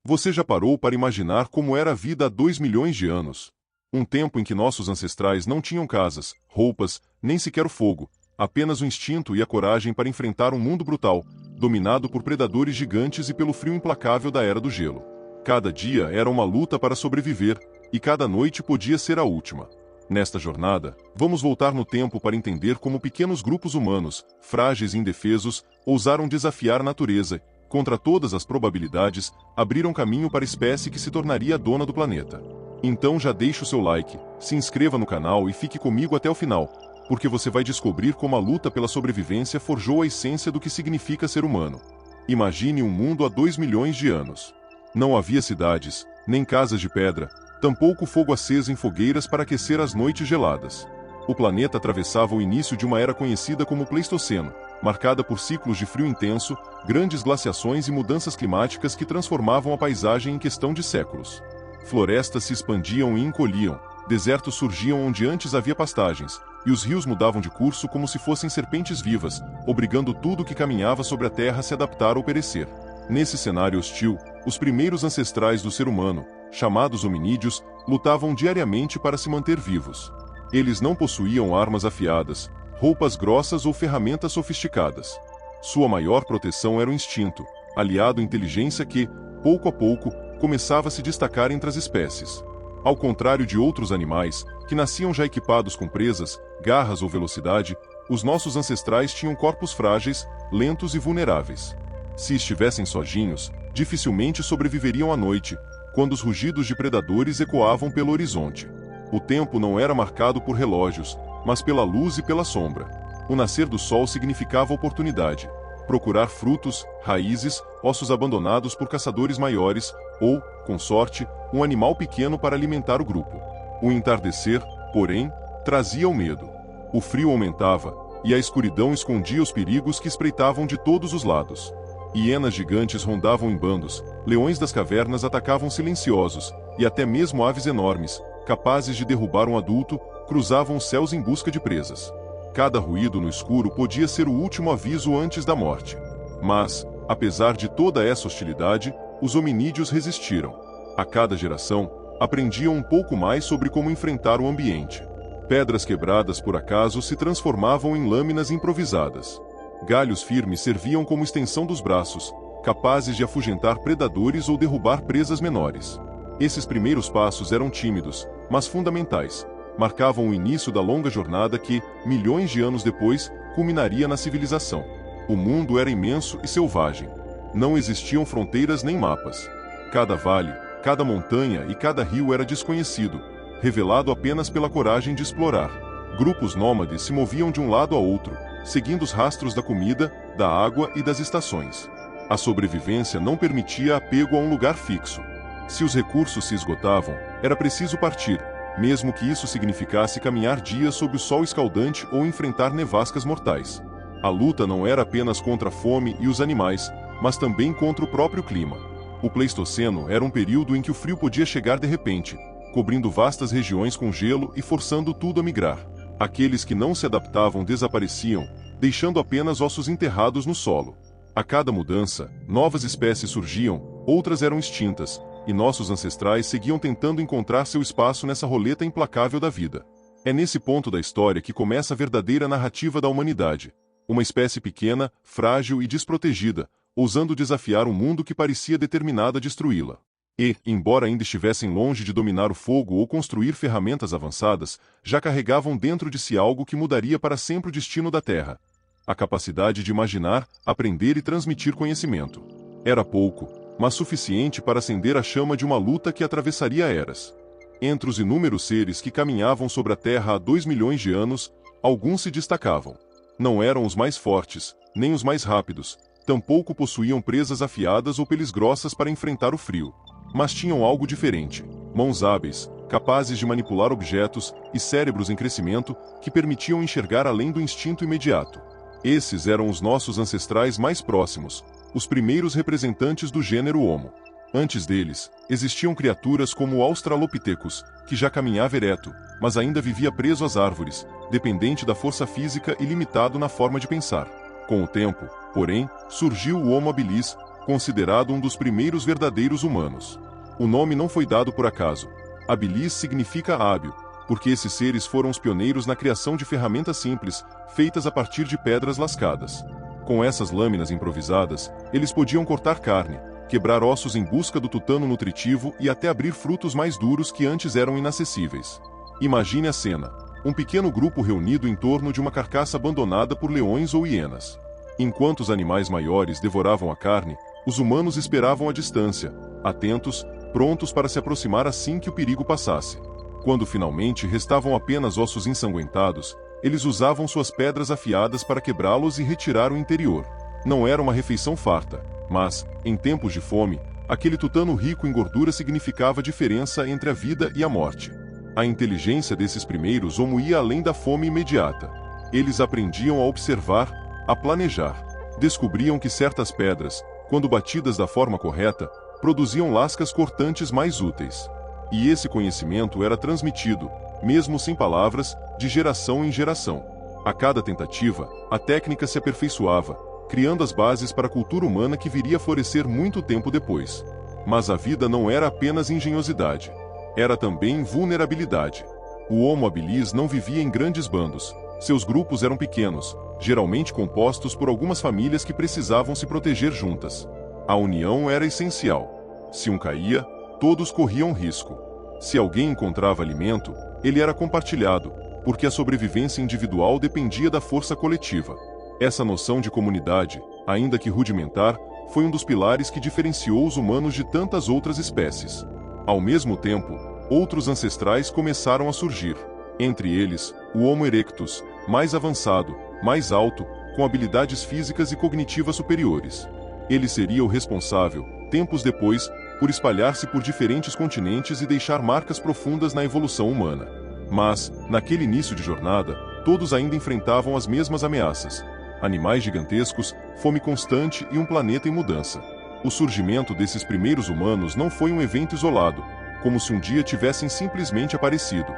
Você já parou para imaginar como era a vida há 2 milhões de anos? Um tempo em que nossos ancestrais não tinham casas, roupas, nem sequer o fogo, apenas o instinto e a coragem para enfrentar um mundo brutal, dominado por predadores gigantes e pelo frio implacável da Era do Gelo. Cada dia era uma luta para sobreviver, e cada noite podia ser a última. Nesta jornada, vamos voltar no tempo para entender como pequenos grupos humanos, frágeis e indefesos, ousaram desafiar a natureza, contra todas as probabilidades, abriram caminho para a espécie que se tornaria a dona do planeta. Então já deixe o seu like, se inscreva no canal e fique comigo até o final, porque você vai descobrir como a luta pela sobrevivência forjou a essência do que significa ser humano. Imagine um mundo há 2 milhões de anos. Não havia cidades, nem casas de pedra, tampouco fogo aceso em fogueiras para aquecer as noites geladas. O planeta atravessava o início de uma era conhecida como Pleistoceno, marcada por ciclos de frio intenso, grandes glaciações e mudanças climáticas que transformavam a paisagem em questão de séculos. Florestas se expandiam e encolhiam, desertos surgiam onde antes havia pastagens, e os rios mudavam de curso como se fossem serpentes vivas, obrigando tudo que caminhava sobre a terra a se adaptar ou perecer. Nesse cenário hostil, os primeiros ancestrais do ser humano, chamados hominídeos, lutavam diariamente para se manter vivos. Eles não possuíam armas afiadas, roupas grossas ou ferramentas sofisticadas. Sua maior proteção era o instinto, aliado à inteligência que, pouco a pouco, começava a se destacar entre as espécies. Ao contrário de outros animais, que nasciam já equipados com presas, garras ou velocidade, os nossos ancestrais tinham corpos frágeis, lentos e vulneráveis. Se estivessem sozinhos, dificilmente sobreviveriam à noite, quando os rugidos de predadores ecoavam pelo horizonte. O tempo não era marcado por relógios, mas pela luz e pela sombra. O nascer do sol significava oportunidade. Procurar frutos, raízes, ossos abandonados por caçadores maiores, ou, com sorte, um animal pequeno para alimentar o grupo. O entardecer, porém, trazia o medo. O frio aumentava, e a escuridão escondia os perigos que espreitavam de todos os lados. Hienas gigantes rondavam em bandos, leões das cavernas atacavam silenciosos, e até mesmo aves enormes, capazes de derrubar um adulto, cruzavam os céus em busca de presas. Cada ruído no escuro podia ser o último aviso antes da morte. Mas, apesar de toda essa hostilidade, os hominídeos resistiram. A cada geração, aprendiam um pouco mais sobre como enfrentar o ambiente. Pedras quebradas por acaso se transformavam em lâminas improvisadas. Galhos firmes serviam como extensão dos braços, capazes de afugentar predadores ou derrubar presas menores. Esses primeiros passos eram tímidos, mas fundamentais. Marcavam o início da longa jornada que, milhões de anos depois, culminaria na civilização. O mundo era imenso e selvagem. Não existiam fronteiras nem mapas. Cada vale, cada montanha e cada rio era desconhecido, revelado apenas pela coragem de explorar. Grupos nômades se moviam de um lado a outro, seguindo os rastros da comida, da água e das estações. A sobrevivência não permitia apego a um lugar fixo. Se os recursos se esgotavam, era preciso partir, mesmo que isso significasse caminhar dias sob o sol escaldante ou enfrentar nevascas mortais. A luta não era apenas contra a fome e os animais, mas também contra o próprio clima. O Pleistoceno era um período em que o frio podia chegar de repente, cobrindo vastas regiões com gelo e forçando tudo a migrar. Aqueles que não se adaptavam desapareciam, deixando apenas ossos enterrados no solo. A cada mudança, novas espécies surgiam, outras eram extintas, e nossos ancestrais seguiam tentando encontrar seu espaço nessa roleta implacável da vida. É nesse ponto da história que começa a verdadeira narrativa da humanidade. Uma espécie pequena, frágil e desprotegida, ousando desafiar um mundo que parecia determinado a destruí-la. E, embora ainda estivessem longe de dominar o fogo ou construir ferramentas avançadas, já carregavam dentro de si algo que mudaria para sempre o destino da Terra. A capacidade de imaginar, aprender e transmitir conhecimento. Era pouco, mas suficiente para acender a chama de uma luta que atravessaria eras. Entre os inúmeros seres que caminhavam sobre a Terra há 2 milhões de anos, alguns se destacavam. Não eram os mais fortes, nem os mais rápidos, tampouco possuíam presas afiadas ou peles grossas para enfrentar o frio. Mas tinham algo diferente: mãos hábeis, capazes de manipular objetos, e cérebros em crescimento, que permitiam enxergar além do instinto imediato. Esses eram os nossos ancestrais mais próximos, os primeiros representantes do gênero Homo. Antes deles, existiam criaturas como o Australopithecus, que já caminhava ereto, mas ainda vivia preso às árvores, dependente da força física e limitado na forma de pensar. Com o tempo, porém, surgiu o Homo habilis, considerado um dos primeiros verdadeiros humanos. O nome não foi dado por acaso. Habilis significa hábil, porque esses seres foram os pioneiros na criação de ferramentas simples, feitas a partir de pedras lascadas. Com essas lâminas improvisadas, eles podiam cortar carne, quebrar ossos em busca do tutano nutritivo e até abrir frutos mais duros que antes eram inacessíveis. Imagine a cena: um pequeno grupo reunido em torno de uma carcaça abandonada por leões ou hienas. Enquanto os animais maiores devoravam a carne, os humanos esperavam à distância, atentos, prontos para se aproximar assim que o perigo passasse. Quando finalmente restavam apenas ossos ensanguentados, eles usavam suas pedras afiadas para quebrá-los e retirar o interior. Não era uma refeição farta, mas, em tempos de fome, aquele tutano rico em gordura significava a diferença entre a vida e a morte. A inteligência desses primeiros Homo ia além da fome imediata. Eles aprendiam a observar, a planejar. Descobriam que certas pedras, quando batidas da forma correta, produziam lascas cortantes mais úteis. E esse conhecimento era transmitido, mesmo sem palavras, de geração em geração. A cada tentativa, a técnica se aperfeiçoava, criando as bases para a cultura humana que viria a florescer muito tempo depois. Mas a vida não era apenas engenhosidade. Era também vulnerabilidade. O Homo habilis não vivia em grandes bandos. Seus grupos eram pequenos, geralmente compostos por algumas famílias que precisavam se proteger juntas. A união era essencial. Se um caía, todos corriam risco. Se alguém encontrava alimento, ele era compartilhado, porque a sobrevivência individual dependia da força coletiva. Essa noção de comunidade, ainda que rudimentar, foi um dos pilares que diferenciou os humanos de tantas outras espécies. Ao mesmo tempo, outros ancestrais começaram a surgir. Entre eles, o Homo erectus, mais avançado, mais alto, com habilidades físicas e cognitivas superiores. Ele seria o responsável, tempos depois, por espalhar-se por diferentes continentes e deixar marcas profundas na evolução humana. Mas, naquele início de jornada, todos ainda enfrentavam as mesmas ameaças: animais gigantescos, fome constante e um planeta em mudança. O surgimento desses primeiros humanos não foi um evento isolado, como se um dia tivessem simplesmente aparecido.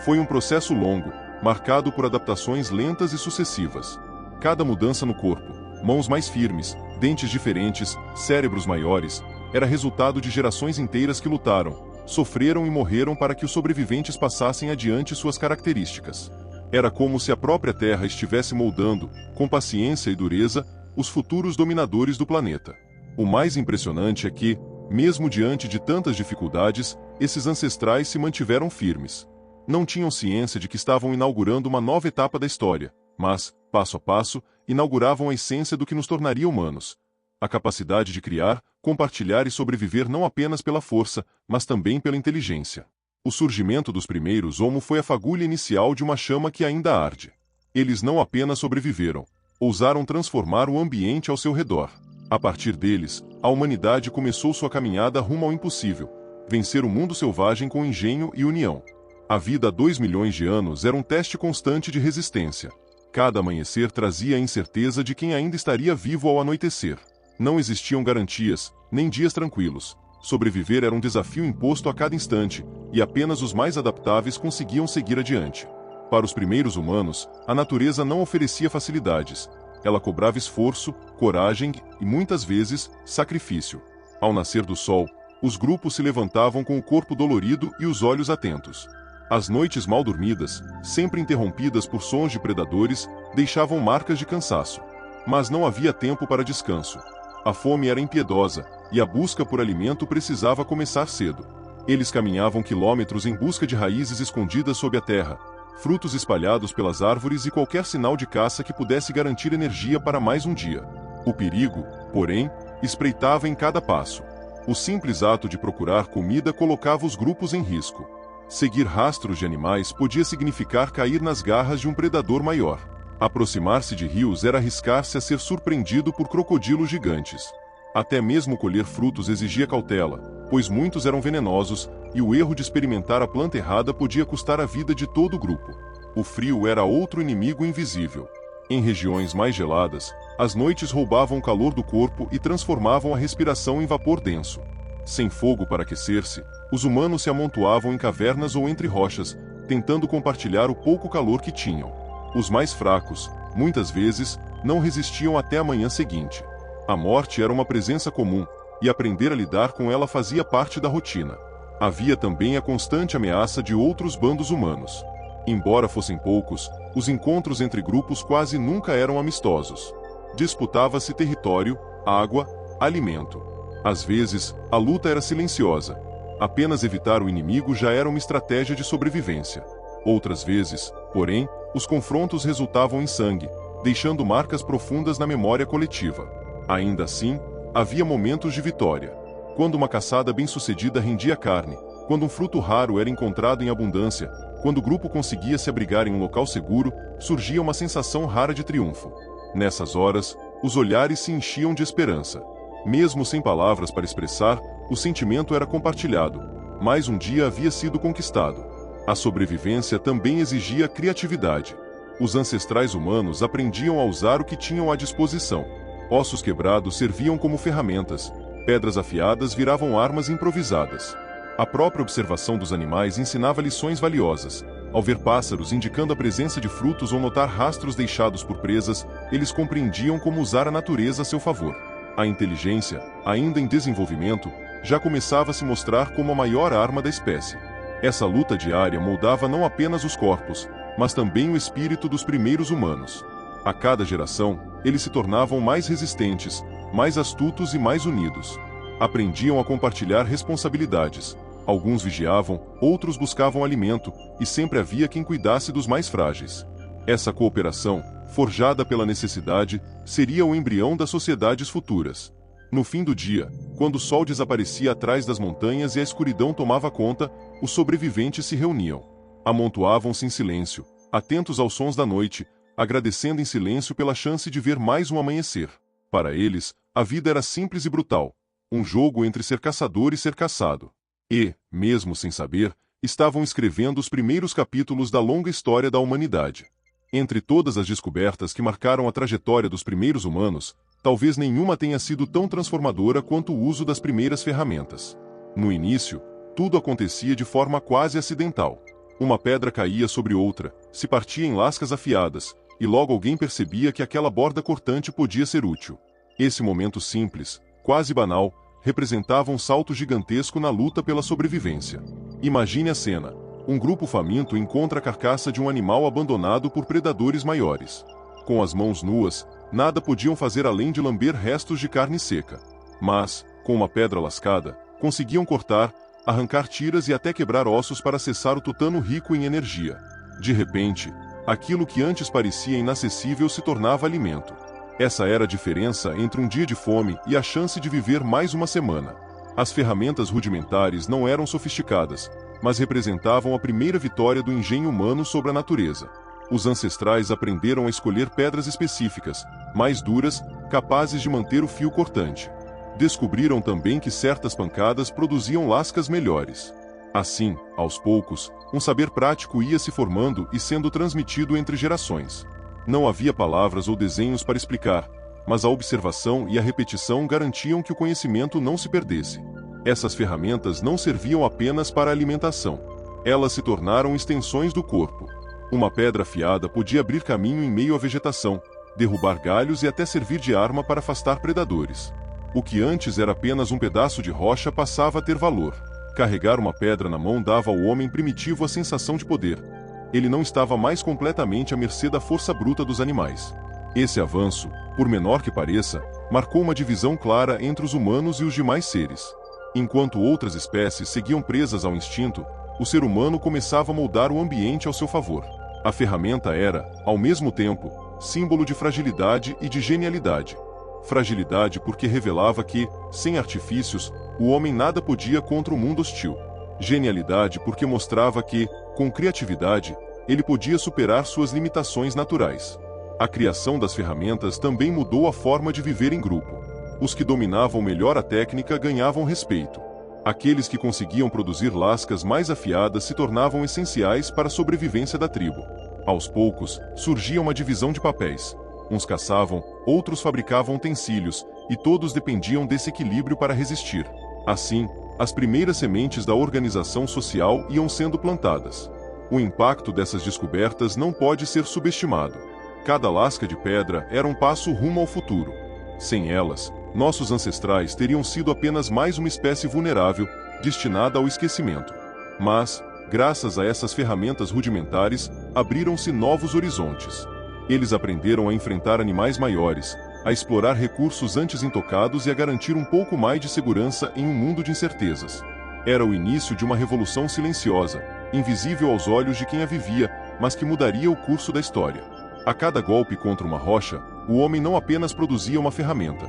Foi um processo longo, marcado por adaptações lentas e sucessivas. Cada mudança no corpo, mãos mais firmes, dentes diferentes, cérebros maiores, era resultado de gerações inteiras que lutaram, sofreram e morreram para que os sobreviventes passassem adiante suas características. Era como se a própria Terra estivesse moldando, com paciência e dureza, os futuros dominadores do planeta. O mais impressionante é que, mesmo diante de tantas dificuldades, esses ancestrais se mantiveram firmes. Não tinham ciência de que estavam inaugurando uma nova etapa da história, mas, passo a passo, inauguravam a essência do que nos tornaria humanos. A capacidade de criar, compartilhar e sobreviver não apenas pela força, mas também pela inteligência. O surgimento dos primeiros Homo foi a fagulha inicial de uma chama que ainda arde. Eles não apenas sobreviveram, ousaram transformar o ambiente ao seu redor. A partir deles, a humanidade começou sua caminhada rumo ao impossível: vencer o mundo selvagem com engenho e união. A vida há 2 milhões de anos era um teste constante de resistência. Cada amanhecer trazia a incerteza de quem ainda estaria vivo ao anoitecer. Não existiam garantias, nem dias tranquilos. Sobreviver era um desafio imposto a cada instante, e apenas os mais adaptáveis conseguiam seguir adiante. Para os primeiros humanos, a natureza não oferecia facilidades. Ela cobrava esforço, coragem e, muitas vezes, sacrifício. Ao nascer do sol, os grupos se levantavam com o corpo dolorido e os olhos atentos. As noites mal dormidas, sempre interrompidas por sons de predadores, deixavam marcas de cansaço. Mas não havia tempo para descanso. A fome era impiedosa, e a busca por alimento precisava começar cedo. Eles caminhavam quilômetros em busca de raízes escondidas sob a terra, frutos espalhados pelas árvores e qualquer sinal de caça que pudesse garantir energia para mais um dia. O perigo, porém, espreitava em cada passo. O simples ato de procurar comida colocava os grupos em risco. Seguir rastros de animais podia significar cair nas garras de um predador maior. Aproximar-se de rios era arriscar-se a ser surpreendido por crocodilos gigantes. Até mesmo colher frutos exigia cautela, pois muitos eram venenosos, e o erro de experimentar a planta errada podia custar a vida de todo o grupo. O frio era outro inimigo invisível. Em regiões mais geladas, as noites roubavam o calor do corpo e transformavam a respiração em vapor denso. Sem fogo para aquecer-se, os humanos se amontoavam em cavernas ou entre rochas, tentando compartilhar o pouco calor que tinham. Os mais fracos, muitas vezes, não resistiam até a manhã seguinte. A morte era uma presença comum, e aprender a lidar com ela fazia parte da rotina. Havia também a constante ameaça de outros bandos humanos. Embora fossem poucos, os encontros entre grupos quase nunca eram amistosos. Disputava-se território, água, alimento. Às vezes, a luta era silenciosa. Apenas evitar o inimigo já era uma estratégia de sobrevivência. Outras vezes, porém, os confrontos resultavam em sangue, deixando marcas profundas na memória coletiva. Ainda assim, havia momentos de vitória. Quando uma caçada bem-sucedida rendia carne, quando um fruto raro era encontrado em abundância, quando o grupo conseguia se abrigar em um local seguro, surgia uma sensação rara de triunfo. Nessas horas, os olhares se enchiam de esperança. Mesmo sem palavras para expressar, o sentimento era compartilhado. Mais um dia havia sido conquistado. A sobrevivência também exigia criatividade. Os ancestrais humanos aprendiam a usar o que tinham à disposição. Ossos quebrados serviam como ferramentas, pedras afiadas viravam armas improvisadas. A própria observação dos animais ensinava lições valiosas. Ao ver pássaros indicando a presença de frutos ou notar rastros deixados por presas, eles compreendiam como usar a natureza a seu favor. A inteligência, ainda em desenvolvimento, já começava a se mostrar como a maior arma da espécie. Essa luta diária moldava não apenas os corpos, mas também o espírito dos primeiros humanos. A cada geração, eles se tornavam mais resistentes, mais astutos e mais unidos. Aprendiam a compartilhar responsabilidades. Alguns vigiavam, outros buscavam alimento, e sempre havia quem cuidasse dos mais frágeis. Essa cooperação, forjada pela necessidade, seria o embrião das sociedades futuras. No fim do dia, quando o sol desaparecia atrás das montanhas e a escuridão tomava conta, os sobreviventes se reuniam. Amontoavam-se em silêncio, atentos aos sons da noite, agradecendo em silêncio pela chance de ver mais um amanhecer. Para eles, a vida era simples e brutal, um jogo entre ser caçador e ser caçado. E, mesmo sem saber, estavam escrevendo os primeiros capítulos da longa história da humanidade. Entre todas as descobertas que marcaram a trajetória dos primeiros humanos, talvez nenhuma tenha sido tão transformadora quanto o uso das primeiras ferramentas. No início, tudo acontecia de forma quase acidental. Uma pedra caía sobre outra, se partia em lascas afiadas, e logo alguém percebia que aquela borda cortante podia ser útil. Esse momento simples, quase banal, representava um salto gigantesco na luta pela sobrevivência. Imagine a cena. Um grupo faminto encontra a carcaça de um animal abandonado por predadores maiores. Com as mãos nuas, nada podiam fazer além de lamber restos de carne seca. Mas, com uma pedra lascada, conseguiam cortar, arrancar tiras e até quebrar ossos para acessar o tutano rico em energia. De repente, aquilo que antes parecia inacessível se tornava alimento. Essa era a diferença entre um dia de fome e a chance de viver mais uma semana. As ferramentas rudimentares não eram sofisticadas, mas representavam a primeira vitória do engenho humano sobre a natureza. Os ancestrais aprenderam a escolher pedras específicas, mais duras, capazes de manter o fio cortante. Descobriram também que certas pancadas produziam lascas melhores. Assim, aos poucos, um saber prático ia se formando e sendo transmitido entre gerações. Não havia palavras ou desenhos para explicar, mas a observação e a repetição garantiam que o conhecimento não se perdesse. Essas ferramentas não serviam apenas para a alimentação. Elas se tornaram extensões do corpo. Uma pedra afiada podia abrir caminho em meio à vegetação, derrubar galhos e até servir de arma para afastar predadores. O que antes era apenas um pedaço de rocha passava a ter valor. Carregar uma pedra na mão dava ao homem primitivo a sensação de poder. Ele não estava mais completamente à mercê da força bruta dos animais. Esse avanço, por menor que pareça, marcou uma divisão clara entre os humanos e os demais seres. Enquanto outras espécies seguiam presas ao instinto, o ser humano começava a moldar o ambiente ao seu favor. A ferramenta era, ao mesmo tempo, símbolo de fragilidade e de genialidade. Fragilidade porque revelava que, sem artifícios, o homem nada podia contra o mundo hostil. Genialidade porque mostrava que, com criatividade, ele podia superar suas limitações naturais. A criação das ferramentas também mudou a forma de viver em grupo. Os que dominavam melhor a técnica ganhavam respeito. Aqueles que conseguiam produzir lascas mais afiadas se tornavam essenciais para a sobrevivência da tribo. Aos poucos, surgia uma divisão de papéis. Uns caçavam, outros fabricavam utensílios, e todos dependiam desse equilíbrio para resistir. Assim, as primeiras sementes da organização social iam sendo plantadas. O impacto dessas descobertas não pode ser subestimado. Cada lasca de pedra era um passo rumo ao futuro. Sem elas, nossos ancestrais teriam sido apenas mais uma espécie vulnerável, destinada ao esquecimento. Mas, graças a essas ferramentas rudimentares, abriram-se novos horizontes. Eles aprenderam a enfrentar animais maiores, a explorar recursos antes intocados e a garantir um pouco mais de segurança em um mundo de incertezas. Era o início de uma revolução silenciosa, invisível aos olhos de quem a vivia, mas que mudaria o curso da história. A cada golpe contra uma rocha, o homem não apenas produzia uma ferramenta.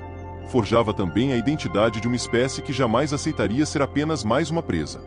Forjava também a identidade de uma espécie que jamais aceitaria ser apenas mais uma presa.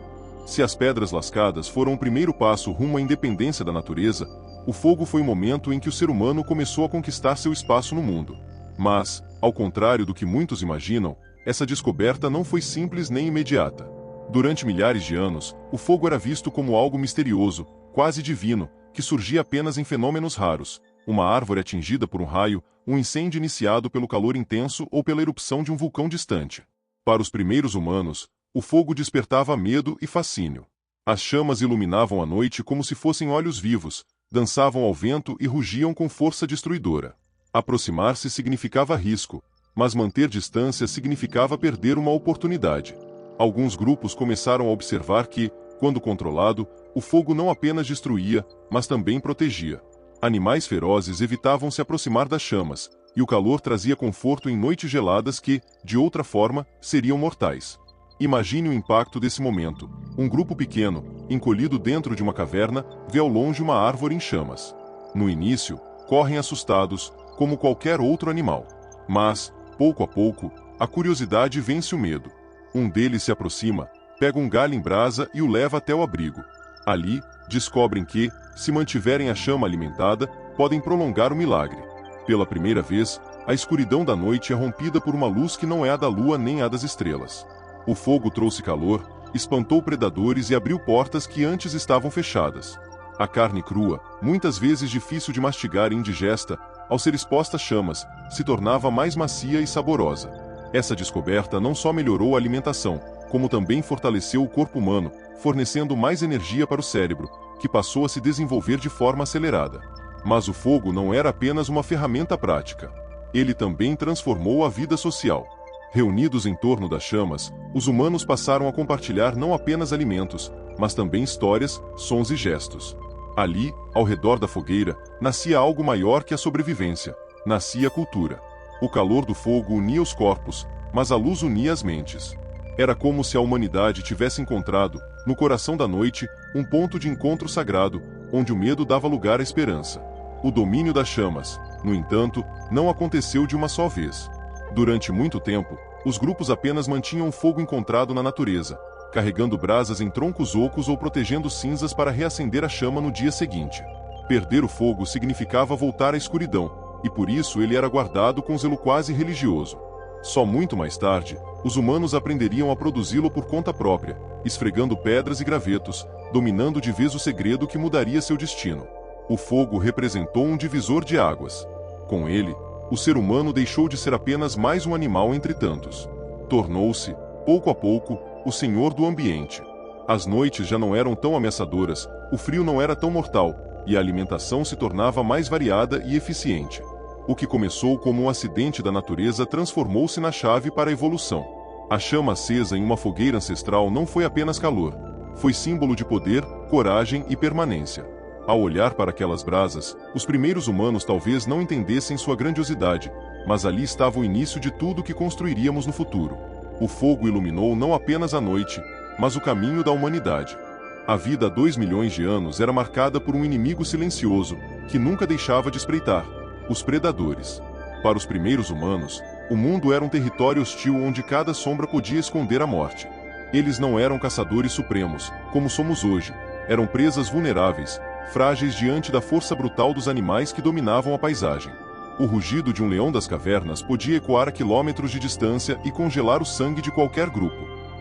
Se as pedras lascadas foram o primeiro passo rumo à independência da natureza, o fogo foi o momento em que o ser humano começou a conquistar seu espaço no mundo. Mas, ao contrário do que muitos imaginam, essa descoberta não foi simples nem imediata. Durante milhares de anos, o fogo era visto como algo misterioso, quase divino, que surgia apenas em fenômenos raros. Uma árvore atingida por um raio, um incêndio iniciado pelo calor intenso ou pela erupção de um vulcão distante. Para os primeiros humanos, o fogo despertava medo e fascínio. As chamas iluminavam a noite como se fossem olhos vivos, dançavam ao vento e rugiam com força destruidora. Aproximar-se significava risco, mas manter distância significava perder uma oportunidade. Alguns grupos começaram a observar que, quando controlado, o fogo não apenas destruía, mas também protegia. Animais ferozes evitavam se aproximar das chamas, e o calor trazia conforto em noites geladas que, de outra forma, seriam mortais. Imagine o impacto desse momento. Um grupo pequeno, encolhido dentro de uma caverna, vê ao longe uma árvore em chamas. No início, correm assustados, como qualquer outro animal. Mas, pouco a pouco, a curiosidade vence o medo. Um deles se aproxima, pega um galho em brasa e o leva até o abrigo. Ali, descobrem que, se mantiverem a chama alimentada, podem prolongar o milagre. Pela primeira vez, a escuridão da noite é rompida por uma luz que não é a da lua nem a das estrelas. O fogo trouxe calor, espantou predadores e abriu portas que antes estavam fechadas. A carne crua, muitas vezes difícil de mastigar e indigesta, ao ser exposta às chamas, se tornava mais macia e saborosa. Essa descoberta não só melhorou a alimentação, como também fortaleceu o corpo humano, fornecendo mais energia para o cérebro, que passou a se desenvolver de forma acelerada. Mas o fogo não era apenas uma ferramenta prática. Ele também transformou a vida social. Reunidos em torno das chamas, os humanos passaram a compartilhar não apenas alimentos, mas também histórias, sons e gestos. Ali, ao redor da fogueira, nascia algo maior que a sobrevivência. Nascia a cultura. O calor do fogo unia os corpos, mas a luz unia as mentes. Era como se a humanidade tivesse encontrado, no coração da noite, um ponto de encontro sagrado, onde o medo dava lugar à esperança. O domínio das chamas, no entanto, não aconteceu de uma só vez. Durante muito tempo, os grupos apenas mantinham o fogo encontrado na natureza, carregando brasas em troncos ocos ou protegendo cinzas para reacender a chama no dia seguinte. Perder o fogo significava voltar à escuridão, e por isso ele era guardado com zelo quase religioso. Só muito mais tarde, os humanos aprenderiam a produzi-lo por conta própria, esfregando pedras e gravetos, dominando de vez o segredo que mudaria seu destino. O fogo representou um divisor de águas. Com ele, o ser humano deixou de ser apenas mais um animal entre tantos. Tornou-se, pouco a pouco, o senhor do ambiente. As noites já não eram tão ameaçadoras, o frio não era tão mortal, e a alimentação se tornava mais variada e eficiente. O que começou como um acidente da natureza transformou-se na chave para a evolução. A chama acesa em uma fogueira ancestral não foi apenas calor, foi símbolo de poder, coragem e permanência. Ao olhar para aquelas brasas, os primeiros humanos talvez não entendessem sua grandiosidade, mas ali estava o início de tudo que construiríamos no futuro. O fogo iluminou não apenas a noite, mas o caminho da humanidade. A vida há 2 milhões de anos era marcada por um inimigo silencioso, que nunca deixava de espreitar: os predadores. Para os primeiros humanos, o mundo era um território hostil onde cada sombra podia esconder a morte. Eles não eram caçadores supremos, como somos hoje, eram presas vulneráveis, frágeis diante da força brutal dos animais que dominavam a paisagem. O rugido de um leão das cavernas podia ecoar a quilômetros de distância e congelar o sangue de qualquer grupo.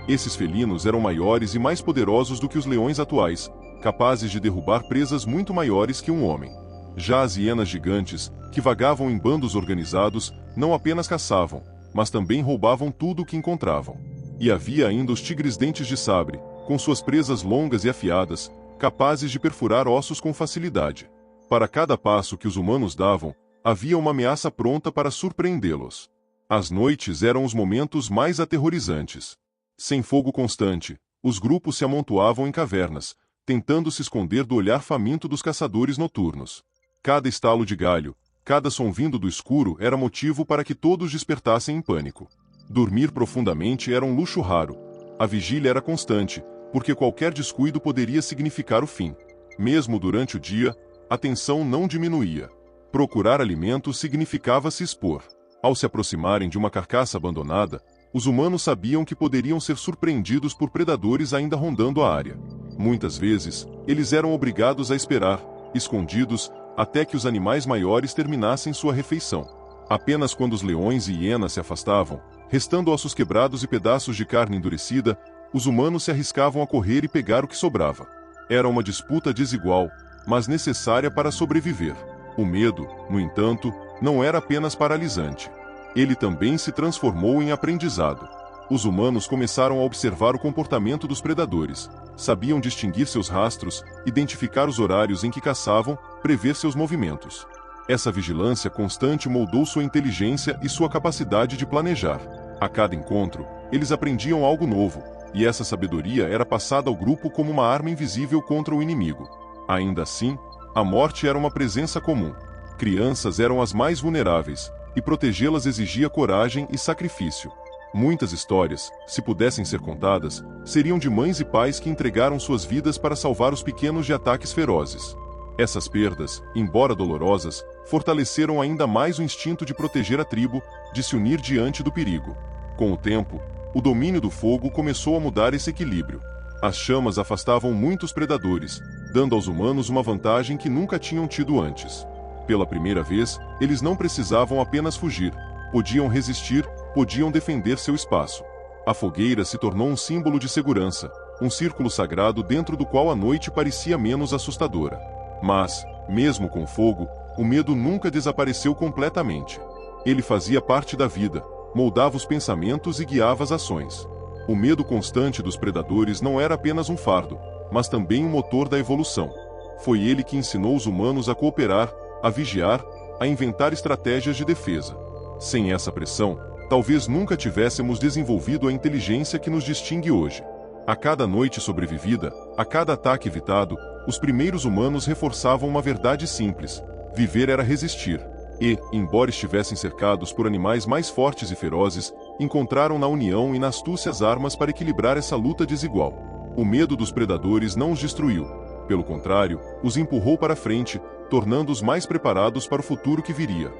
Esses felinos eram maiores e mais poderosos do que os leões atuais, capazes de derrubar presas muito maiores que um homem. Já as hienas gigantes, que vagavam em bandos organizados, não apenas caçavam, mas também roubavam tudo o que encontravam. E havia ainda os tigres dentes de sabre, com suas presas longas e afiadas, capazes de perfurar ossos com facilidade. Para cada passo que os humanos davam, havia uma ameaça pronta para surpreendê-los. As noites eram os momentos mais aterrorizantes. Sem fogo constante, os grupos se amontoavam em cavernas, tentando se esconder do olhar faminto dos caçadores noturnos. Cada estalo de galho, cada som vindo do escuro era motivo para que todos despertassem em pânico. Dormir profundamente era um luxo raro. A vigília era constante, porque qualquer descuido poderia significar o fim. Mesmo durante o dia, a tensão não diminuía. Procurar alimento significava se expor. Ao se aproximarem de uma carcaça abandonada, os humanos sabiam que poderiam ser surpreendidos por predadores ainda rondando a área. Muitas vezes, eles eram obrigados a esperar, escondidos, até que os animais maiores terminassem sua refeição. Apenas quando os leões e hienas se afastavam, restando ossos quebrados e pedaços de carne endurecida, os humanos se arriscavam a correr e pegar o que sobrava. Era uma disputa desigual, mas necessária para sobreviver. O medo, no entanto, não era apenas paralisante. Ele também se transformou em aprendizado. Os humanos começaram a observar o comportamento dos predadores, sabiam distinguir seus rastros, identificar os horários em que caçavam, prever seus movimentos. Essa vigilância constante moldou sua inteligência e sua capacidade de planejar. A cada encontro, eles aprendiam algo novo, e essa sabedoria era passada ao grupo como uma arma invisível contra o inimigo. Ainda assim, a morte era uma presença comum. Crianças eram as mais vulneráveis, e protegê-las exigia coragem e sacrifício. Muitas histórias, se pudessem ser contadas, seriam de mães e pais que entregaram suas vidas para salvar os pequenos de ataques ferozes. Essas perdas, embora dolorosas, fortaleceram ainda mais o instinto de proteger a tribo, de se unir diante do perigo. Com o tempo, o domínio do fogo começou a mudar esse equilíbrio. As chamas afastavam muitos predadores, dando aos humanos uma vantagem que nunca tinham tido antes. Pela primeira vez, eles não precisavam apenas fugir, podiam resistir, podiam defender seu espaço. A fogueira se tornou um símbolo de segurança, um círculo sagrado dentro do qual a noite parecia menos assustadora. Mas, mesmo com fogo, o medo nunca desapareceu completamente. Ele fazia parte da vida, moldava os pensamentos e guiava as ações. O medo constante dos predadores não era apenas um fardo, mas também um motor da evolução. Foi ele que ensinou os humanos a cooperar, a vigiar, a inventar estratégias de defesa. Sem essa pressão, talvez nunca tivéssemos desenvolvido a inteligência que nos distingue hoje. A cada noite sobrevivida, a cada ataque evitado, os primeiros humanos reforçavam uma verdade simples: viver era resistir. E, embora estivessem cercados por animais mais fortes e ferozes, encontraram na união e na astúcia as armas para equilibrar essa luta desigual. O medo dos predadores não os destruiu. Pelo contrário, os empurrou para frente, tornando-os mais preparados para o futuro que viria.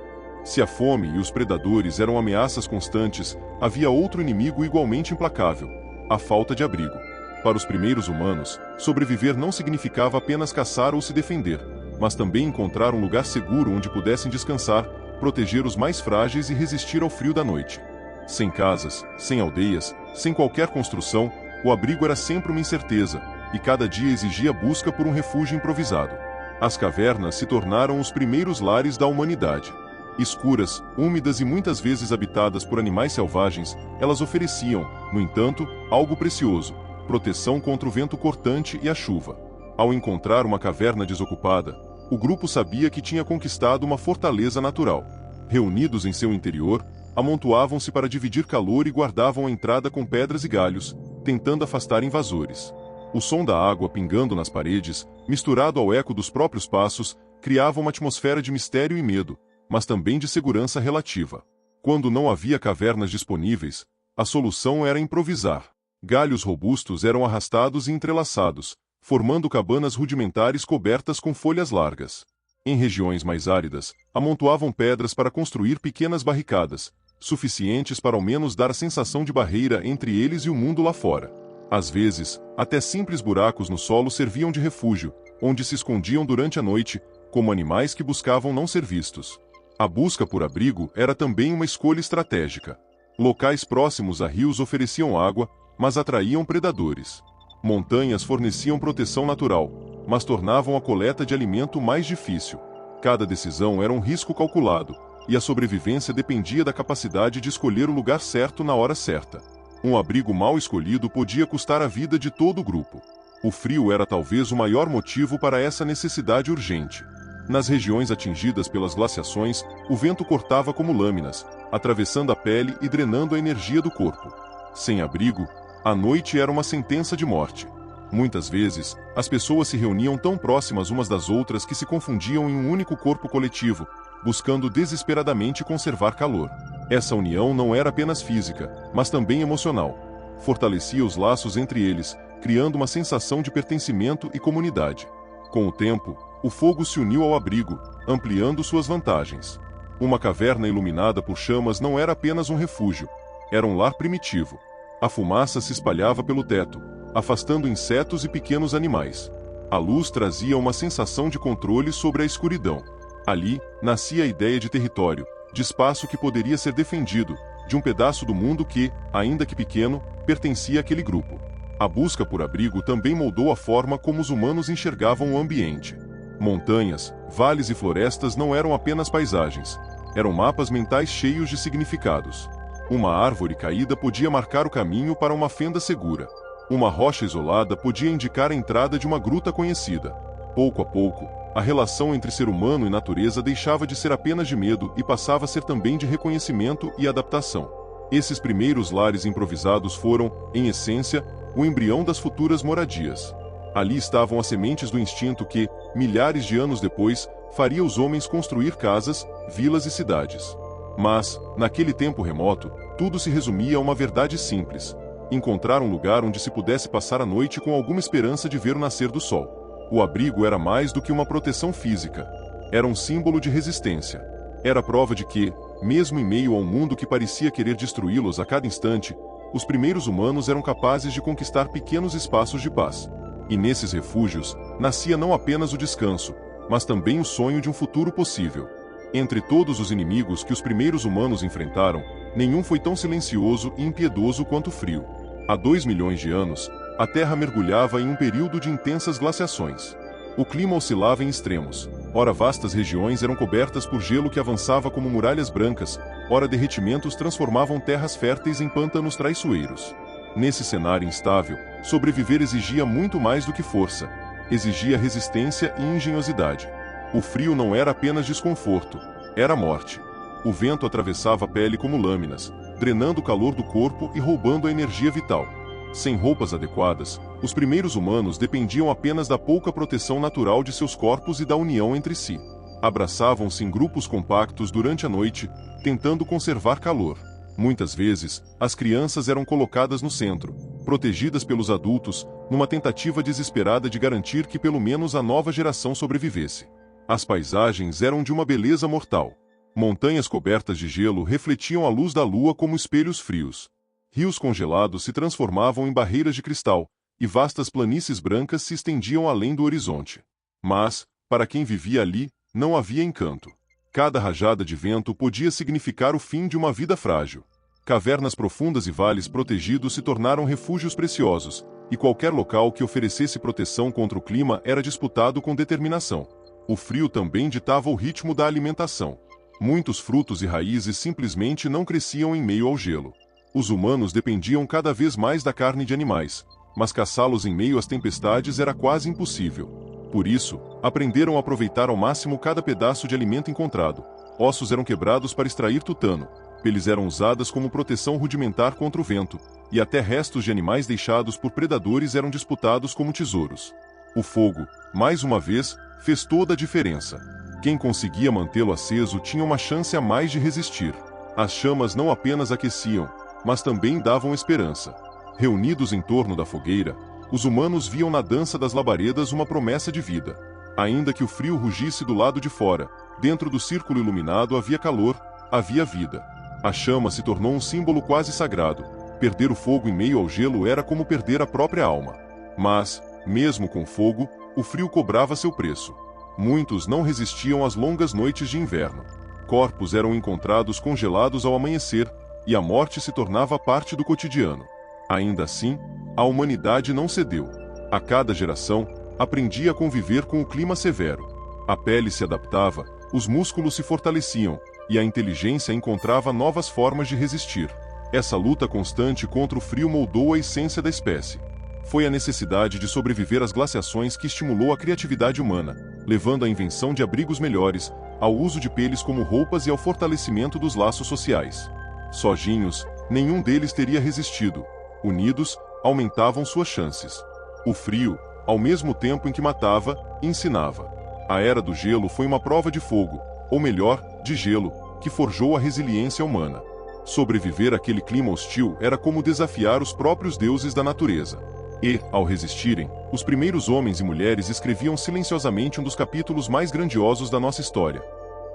Se a fome e os predadores eram ameaças constantes, havia outro inimigo igualmente implacável: a falta de abrigo. Para os primeiros humanos, sobreviver não significava apenas caçar ou se defender, mas também encontrar um lugar seguro onde pudessem descansar, proteger os mais frágeis e resistir ao frio da noite. Sem casas, sem aldeias, sem qualquer construção, o abrigo era sempre uma incerteza, e cada dia exigia busca por um refúgio improvisado. As cavernas se tornaram os primeiros lares da humanidade. Escuras, úmidas e muitas vezes habitadas por animais selvagens, elas ofereciam, no entanto, algo precioso: proteção contra o vento cortante e a chuva. Ao encontrar uma caverna desocupada, o grupo sabia que tinha conquistado uma fortaleza natural. Reunidos em seu interior, amontoavam-se para dividir calor e guardavam a entrada com pedras e galhos, tentando afastar invasores. O som da água pingando nas paredes, misturado ao eco dos próprios passos, criava uma atmosfera de mistério e medo, mas também de segurança relativa. Quando não havia cavernas disponíveis, a solução era improvisar. Galhos robustos eram arrastados e entrelaçados, formando cabanas rudimentares cobertas com folhas largas. Em regiões mais áridas, amontoavam pedras para construir pequenas barricadas, suficientes para ao menos dar a sensação de barreira entre eles e o mundo lá fora. Às vezes, até simples buracos no solo serviam de refúgio, onde se escondiam durante a noite, como animais que buscavam não ser vistos. A busca por abrigo era também uma escolha estratégica. Locais próximos a rios ofereciam água, mas atraíam predadores. Montanhas forneciam proteção natural, mas tornavam a coleta de alimento mais difícil. Cada decisão era um risco calculado, e a sobrevivência dependia da capacidade de escolher o lugar certo na hora certa. Um abrigo mal escolhido podia custar a vida de todo o grupo. O frio era talvez o maior motivo para essa necessidade urgente. Nas regiões atingidas pelas glaciações, o vento cortava como lâminas, atravessando a pele e drenando a energia do corpo. Sem abrigo, a noite era uma sentença de morte. Muitas vezes, as pessoas se reuniam tão próximas umas das outras que se confundiam em um único corpo coletivo, buscando desesperadamente conservar calor. Essa união não era apenas física, mas também emocional. Fortalecia os laços entre eles, criando uma sensação de pertencimento e comunidade. Com o tempo, o fogo se uniu ao abrigo, ampliando suas vantagens. Uma caverna iluminada por chamas não era apenas um refúgio, era um lar primitivo. A fumaça se espalhava pelo teto, afastando insetos e pequenos animais. A luz trazia uma sensação de controle sobre a escuridão. Ali, nascia a ideia de território, de espaço que poderia ser defendido, de um pedaço do mundo que, ainda que pequeno, pertencia àquele grupo. A busca por abrigo também moldou a forma como os humanos enxergavam o ambiente. Montanhas, vales e florestas não eram apenas paisagens, eram mapas mentais cheios de significados. Uma árvore caída podia marcar o caminho para uma fenda segura. Uma rocha isolada podia indicar a entrada de uma gruta conhecida. Pouco a pouco, a relação entre ser humano e natureza deixava de ser apenas de medo e passava a ser também de reconhecimento e adaptação. Esses primeiros lares improvisados foram, em essência, o embrião das futuras moradias. Ali estavam as sementes do instinto que, milhares de anos depois, faria os homens construir casas, vilas e cidades. Mas, naquele tempo remoto, tudo se resumia a uma verdade simples: encontrar um lugar onde se pudesse passar a noite com alguma esperança de ver o nascer do sol. O abrigo era mais do que uma proteção física. Era um símbolo de resistência. Era prova de que, mesmo em meio a um mundo que parecia querer destruí-los a cada instante, os primeiros humanos eram capazes de conquistar pequenos espaços de paz. E nesses refúgios, nascia não apenas o descanso, mas também o sonho de um futuro possível. Entre todos os inimigos que os primeiros humanos enfrentaram, nenhum foi tão silencioso e impiedoso quanto o frio. Há 2 milhões de anos, a Terra mergulhava em um período de intensas glaciações. O clima oscilava em extremos. Ora vastas regiões eram cobertas por gelo que avançava como muralhas brancas, ora derretimentos transformavam terras férteis em pântanos traiçoeiros. Nesse cenário instável, sobreviver exigia muito mais do que força. Exigia resistência e engenhosidade. O frio não era apenas desconforto, era morte. O vento atravessava a pele como lâminas, drenando o calor do corpo e roubando a energia vital. Sem roupas adequadas, os primeiros humanos dependiam apenas da pouca proteção natural de seus corpos e da união entre si. Abraçavam-se em grupos compactos durante a noite, tentando conservar calor. Muitas vezes, as crianças eram colocadas no centro, protegidas pelos adultos, numa tentativa desesperada de garantir que pelo menos a nova geração sobrevivesse. As paisagens eram de uma beleza mortal. Montanhas cobertas de gelo refletiam a luz da lua como espelhos frios. Rios congelados se transformavam em barreiras de cristal, e vastas planícies brancas se estendiam além do horizonte. Mas, para quem vivia ali, não havia encanto. Cada rajada de vento podia significar o fim de uma vida frágil. Cavernas profundas e vales protegidos se tornaram refúgios preciosos, e qualquer local que oferecesse proteção contra o clima era disputado com determinação. O frio também ditava o ritmo da alimentação. Muitos frutos e raízes simplesmente não cresciam em meio ao gelo. Os humanos dependiam cada vez mais da carne de animais, mas caçá-los em meio às tempestades era quase impossível. Por isso, aprenderam a aproveitar ao máximo cada pedaço de alimento encontrado. Ossos eram quebrados para extrair tutano, peles eram usadas como proteção rudimentar contra o vento, e até restos de animais deixados por predadores eram disputados como tesouros. O fogo, mais uma vez, fez toda a diferença. Quem conseguia mantê-lo aceso tinha uma chance a mais de resistir. As chamas não apenas aqueciam, mas também davam esperança. Reunidos em torno da fogueira, os humanos viam na dança das labaredas uma promessa de vida. Ainda que o frio rugisse do lado de fora, dentro do círculo iluminado havia calor, havia vida. A chama se tornou um símbolo quase sagrado. Perder o fogo em meio ao gelo era como perder a própria alma. Mas, mesmo com fogo, o frio cobrava seu preço. Muitos não resistiam às longas noites de inverno. Corpos eram encontrados congelados ao amanhecer, e a morte se tornava parte do cotidiano. Ainda assim, a humanidade não cedeu. A cada geração, aprendia a conviver com o clima severo. A pele se adaptava, os músculos se fortaleciam, e a inteligência encontrava novas formas de resistir. Essa luta constante contra o frio moldou a essência da espécie. Foi a necessidade de sobreviver às glaciações que estimulou a criatividade humana, levando à invenção de abrigos melhores, ao uso de peles como roupas e ao fortalecimento dos laços sociais. Sozinhos, nenhum deles teria resistido. Unidos, aumentavam suas chances. O frio, ao mesmo tempo em que matava, ensinava. A Era do Gelo foi uma prova de fogo, ou melhor, de gelo, que forjou a resiliência humana. Sobreviver àquele clima hostil era como desafiar os próprios deuses da natureza. E, ao resistirem, os primeiros homens e mulheres escreviam silenciosamente um dos capítulos mais grandiosos da nossa história.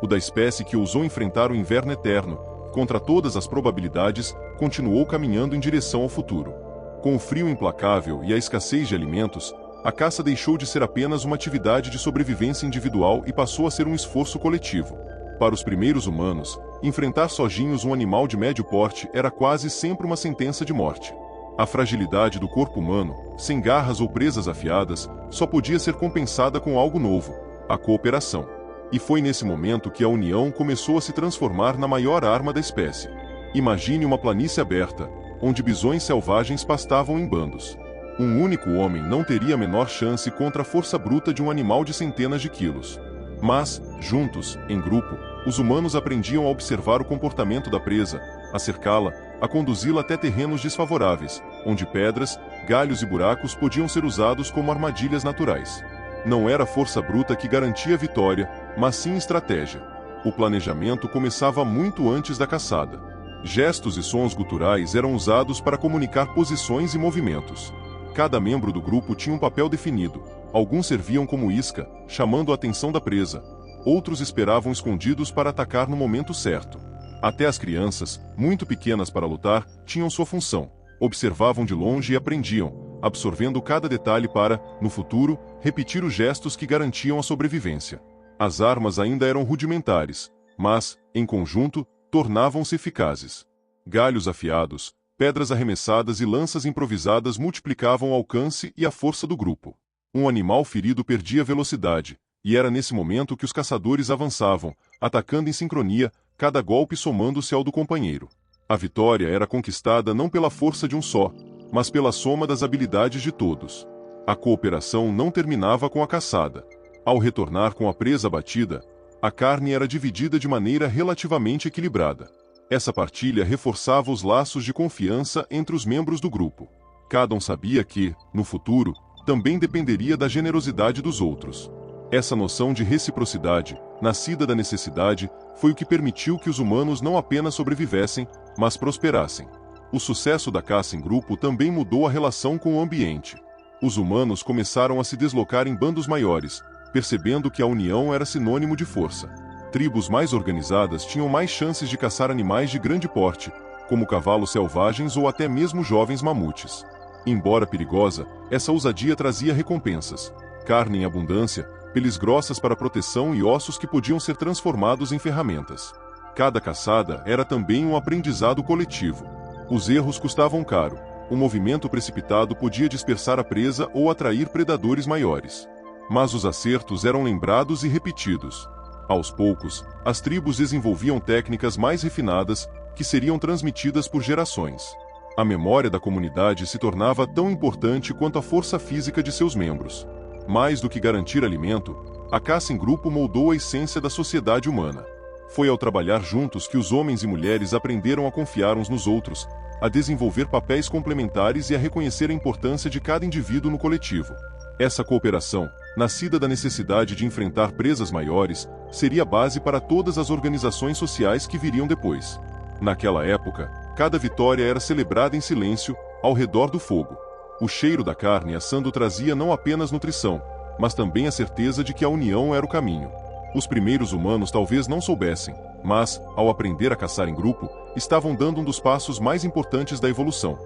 O da espécie que ousou enfrentar o inverno eterno, contra todas as probabilidades, continuou caminhando em direção ao futuro. Com o frio implacável e a escassez de alimentos, a caça deixou de ser apenas uma atividade de sobrevivência individual e passou a ser um esforço coletivo. Para os primeiros humanos, enfrentar sozinhos um animal de médio porte era quase sempre uma sentença de morte. A fragilidade do corpo humano, sem garras ou presas afiadas, só podia ser compensada com algo novo: a cooperação. E foi nesse momento que a união começou a se transformar na maior arma da espécie. Imagine uma planície aberta, onde bisões selvagens pastavam em bandos. Um único homem não teria a menor chance contra a força bruta de um animal de centenas de quilos. Mas, juntos, em grupo, os humanos aprendiam a observar o comportamento da presa, a cercá-la, a conduzi-la até terrenos desfavoráveis, onde pedras, galhos e buracos podiam ser usados como armadilhas naturais. Não era a força bruta que garantia a vitória, mas sim estratégia. O planejamento começava muito antes da caçada. Gestos e sons guturais eram usados para comunicar posições e movimentos. Cada membro do grupo tinha um papel definido. Alguns serviam como isca, chamando a atenção da presa. Outros esperavam escondidos para atacar no momento certo. Até as crianças, muito pequenas para lutar, tinham sua função. Observavam de longe e aprendiam, absorvendo cada detalhe para, no futuro, repetir os gestos que garantiam a sobrevivência. As armas ainda eram rudimentares, mas, em conjunto, tornavam-se eficazes. Galhos afiados, pedras arremessadas e lanças improvisadas multiplicavam o alcance e a força do grupo. Um animal ferido perdia velocidade, e era nesse momento que os caçadores avançavam, atacando em sincronia, cada golpe somando-se ao do companheiro. A vitória era conquistada não pela força de um só, mas pela soma das habilidades de todos. A cooperação não terminava com a caçada. Ao retornar com a presa abatida, a carne era dividida de maneira relativamente equilibrada. Essa partilha reforçava os laços de confiança entre os membros do grupo. Cada um sabia que, no futuro, também dependeria da generosidade dos outros. Essa noção de reciprocidade, nascida da necessidade, foi o que permitiu que os humanos não apenas sobrevivessem, mas prosperassem. O sucesso da caça em grupo também mudou a relação com o ambiente. Os humanos começaram a se deslocar em bandos maiores, percebendo que a união era sinônimo de força. Tribos mais organizadas tinham mais chances de caçar animais de grande porte, como cavalos selvagens ou até mesmo jovens mamutes. Embora perigosa, essa ousadia trazia recompensas: carne em abundância, peles grossas para proteção e ossos que podiam ser transformados em ferramentas. Cada caçada era também um aprendizado coletivo. Os erros custavam caro. Um movimento precipitado podia dispersar a presa ou atrair predadores maiores. Mas os acertos eram lembrados e repetidos. Aos poucos, as tribos desenvolviam técnicas mais refinadas, que seriam transmitidas por gerações. A memória da comunidade se tornava tão importante quanto a força física de seus membros. Mais do que garantir alimento, a caça em grupo moldou a essência da sociedade humana. Foi ao trabalhar juntos que os homens e mulheres aprenderam a confiar uns nos outros, a desenvolver papéis complementares e a reconhecer a importância de cada indivíduo no coletivo. Essa cooperação, nascida da necessidade de enfrentar presas maiores, seria base para todas as organizações sociais que viriam depois. Naquela época, cada vitória era celebrada em silêncio, ao redor do fogo. O cheiro da carne assando trazia não apenas nutrição, mas também a certeza de que a união era o caminho. Os primeiros humanos talvez não soubessem, mas, ao aprender a caçar em grupo, estavam dando um dos passos mais importantes da evolução: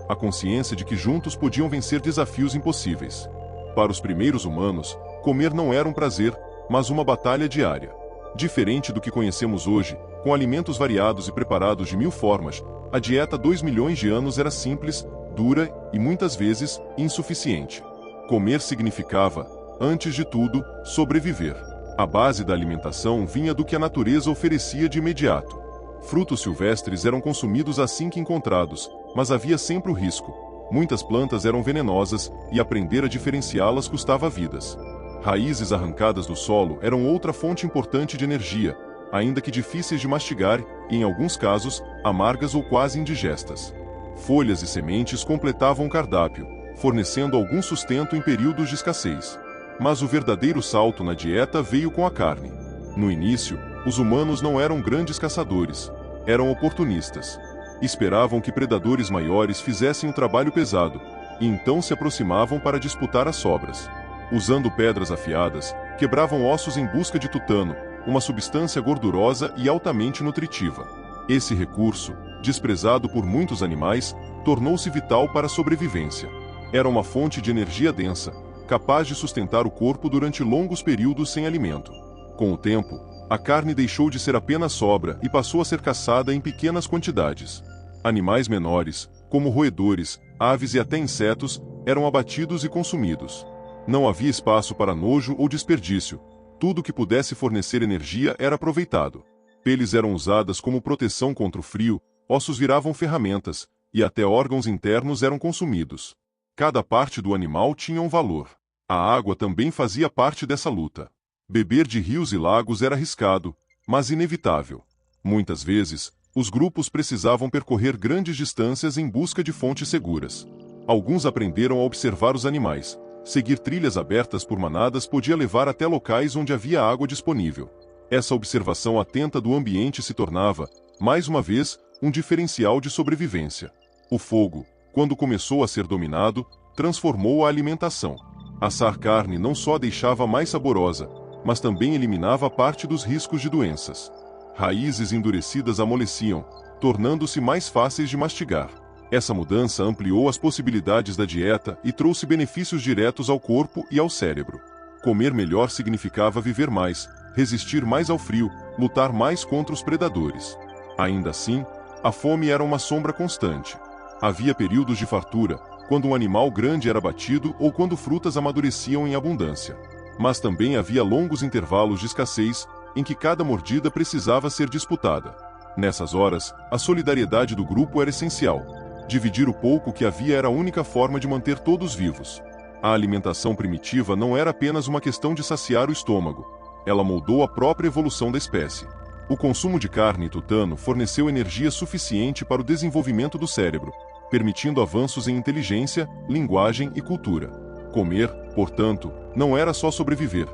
a consciência de que juntos podiam vencer desafios impossíveis. Para os primeiros humanos, comer não era um prazer, mas uma batalha diária. Diferente do que conhecemos hoje, com alimentos variados e preparados de 1000 formas, a dieta há 2 milhões de anos era simples, dura e, muitas vezes, insuficiente. Comer significava, antes de tudo, sobreviver. A base da alimentação vinha do que a natureza oferecia de imediato. Frutos silvestres eram consumidos assim que encontrados, mas havia sempre o risco. Muitas plantas eram venenosas e aprender a diferenciá-las custava vidas. Raízes arrancadas do solo eram outra fonte importante de energia, ainda que difíceis de mastigar e, em alguns casos, amargas ou quase indigestas. Folhas e sementes completavam o cardápio, fornecendo algum sustento em períodos de escassez. Mas o verdadeiro salto na dieta veio com a carne. No início, os humanos não eram grandes caçadores, eram oportunistas. Esperavam que predadores maiores fizessem um trabalho pesado, e então se aproximavam para disputar as sobras. Usando pedras afiadas, quebravam ossos em busca de tutano, uma substância gordurosa e altamente nutritiva. Esse recurso, desprezado por muitos animais, tornou-se vital para a sobrevivência. Era uma fonte de energia densa, capaz de sustentar o corpo durante longos períodos sem alimento. Com o tempo, a carne deixou de ser apenas sobra e passou a ser caçada em pequenas quantidades. Animais menores, como roedores, aves e até insetos, eram abatidos e consumidos. Não havia espaço para nojo ou desperdício. Tudo que pudesse fornecer energia era aproveitado. Peles eram usadas como proteção contra o frio, ossos viravam ferramentas, e até órgãos internos eram consumidos. Cada parte do animal tinha um valor. A água também fazia parte dessa luta. Beber de rios e lagos era arriscado, mas inevitável. Muitas vezes, os grupos precisavam percorrer grandes distâncias em busca de fontes seguras. Alguns aprenderam a observar os animais. Seguir trilhas abertas por manadas podia levar até locais onde havia água disponível. Essa observação atenta do ambiente se tornava, mais uma vez, um diferencial de sobrevivência. O fogo, quando começou a ser dominado, transformou a alimentação. Assar carne não só deixava mais saborosa, mas também eliminava parte dos riscos de doenças. Raízes endurecidas amoleciam, tornando-se mais fáceis de mastigar. Essa mudança ampliou as possibilidades da dieta e trouxe benefícios diretos ao corpo e ao cérebro. Comer melhor significava viver mais, resistir mais ao frio, lutar mais contra os predadores. Ainda assim, a fome era uma sombra constante. Havia períodos de fartura, quando um animal grande era batido ou quando frutas amadureciam em abundância. Mas também havia longos intervalos de escassez, em que cada mordida precisava ser disputada. Nessas horas, a solidariedade do grupo era essencial. Dividir o pouco que havia era a única forma de manter todos vivos. A alimentação primitiva não era apenas uma questão de saciar o estômago. Ela moldou a própria evolução da espécie. O consumo de carne e tutano forneceu energia suficiente para o desenvolvimento do cérebro, permitindo avanços em inteligência, linguagem e cultura. Comer, portanto, não era só sobreviver.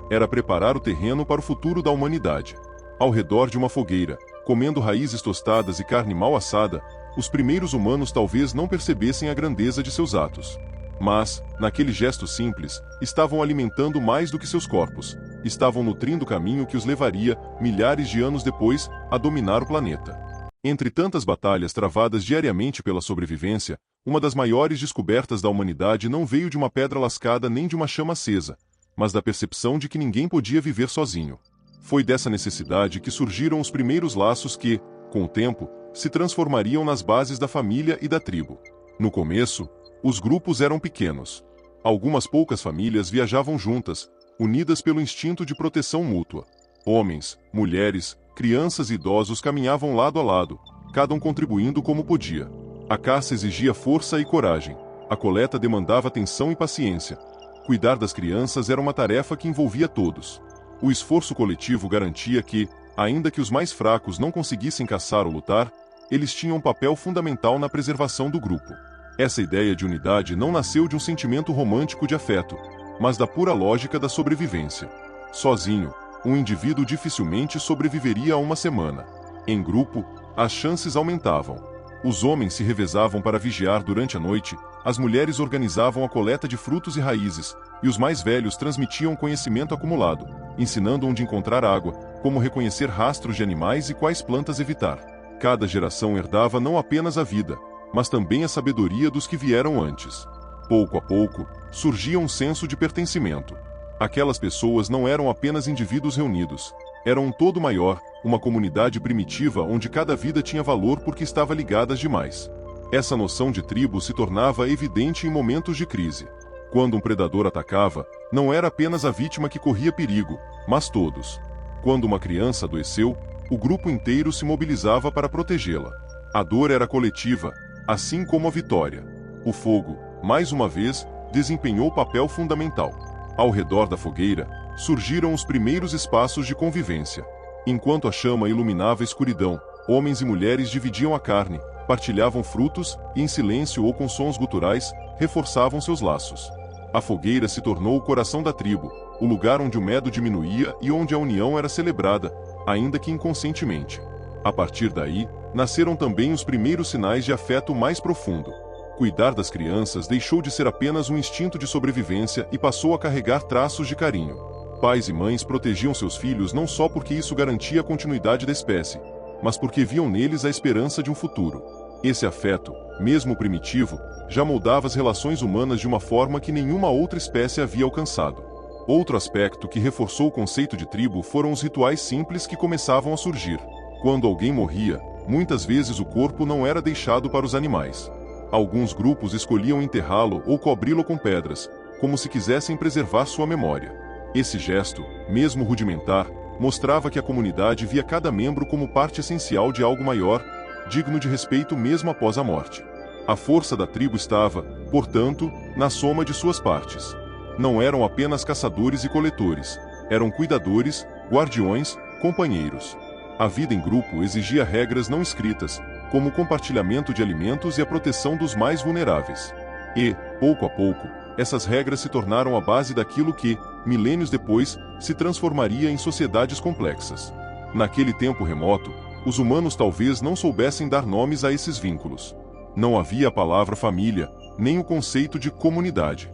Era preparar o terreno para o futuro da humanidade. Ao redor de uma fogueira, comendo raízes tostadas e carne mal assada, os primeiros humanos talvez não percebessem a grandeza de seus atos. Mas, naquele gesto simples, estavam alimentando mais do que seus corpos. Estavam nutrindo o caminho que os levaria, milhares de anos depois, a dominar o planeta. Entre tantas batalhas travadas diariamente pela sobrevivência, uma das maiores descobertas da humanidade não veio de uma pedra lascada nem de uma chama acesa, mas da percepção de que ninguém podia viver sozinho. Foi dessa necessidade que surgiram os primeiros laços que, com o tempo, se transformariam nas bases da família e da tribo. No começo, os grupos eram pequenos. Algumas poucas famílias viajavam juntas, unidas pelo instinto de proteção mútua. Homens, mulheres, crianças e idosos caminhavam lado a lado, cada um contribuindo como podia. A caça exigia força e coragem. A coleta demandava atenção e paciência. Cuidar das crianças era uma tarefa que envolvia todos. O esforço coletivo garantia que, ainda que os mais fracos não conseguissem caçar ou lutar, eles tinham um papel fundamental na preservação do grupo. Essa ideia de unidade não nasceu de um sentimento romântico de afeto, mas da pura lógica da sobrevivência. Sozinho, um indivíduo dificilmente sobreviveria a uma semana. Em grupo, as chances aumentavam. Os homens se revezavam para vigiar durante a noite, as mulheres organizavam a coleta de frutos e raízes, e os mais velhos transmitiam conhecimento acumulado, ensinando onde encontrar água, como reconhecer rastros de animais e quais plantas evitar. Cada geração herdava não apenas a vida, mas também a sabedoria dos que vieram antes. Pouco a pouco, surgia um senso de pertencimento. Aquelas pessoas não eram apenas indivíduos reunidos, eram um todo maior, uma comunidade primitiva onde cada vida tinha valor porque estava ligada às demais. Essa noção de tribo se tornava evidente em momentos de crise. Quando um predador atacava, não era apenas a vítima que corria perigo, mas todos. Quando uma criança adoeceu, o grupo inteiro se mobilizava para protegê-la. A dor era coletiva, assim como a vitória. O fogo, mais uma vez, desempenhou papel fundamental. Ao redor da fogueira, surgiram os primeiros espaços de convivência. Enquanto a chama iluminava a escuridão, homens e mulheres dividiam a carne, partilhavam frutos e, em silêncio ou com sons guturais, reforçavam seus laços. A fogueira se tornou o coração da tribo, o lugar onde o medo diminuía e onde a união era celebrada, ainda que inconscientemente. A partir daí, nasceram também os primeiros sinais de afeto mais profundo. Cuidar das crianças deixou de ser apenas um instinto de sobrevivência e passou a carregar traços de carinho. Pais e mães protegiam seus filhos não só porque isso garantia a continuidade da espécie, mas porque viam neles a esperança de um futuro. Esse afeto, mesmo primitivo, já moldava as relações humanas de uma forma que nenhuma outra espécie havia alcançado. Outro aspecto que reforçou o conceito de tribo foram os rituais simples que começavam a surgir. Quando alguém morria, muitas vezes o corpo não era deixado para os animais. Alguns grupos escolhiam enterrá-lo ou cobri-lo com pedras, como se quisessem preservar sua memória. Esse gesto, mesmo rudimentar, mostrava que a comunidade via cada membro como parte essencial de algo maior, digno de respeito mesmo após a morte. A força da tribo estava, portanto, na soma de suas partes. Não eram apenas caçadores e coletores, eram cuidadores, guardiões, companheiros. A vida em grupo exigia regras não escritas, como o compartilhamento de alimentos e a proteção dos mais vulneráveis. E, pouco a pouco, essas regras se tornaram a base daquilo que, milênios depois, se transformaria em sociedades complexas. Naquele tempo remoto, os humanos talvez não soubessem dar nomes a esses vínculos. Não havia a palavra família, nem o conceito de comunidade.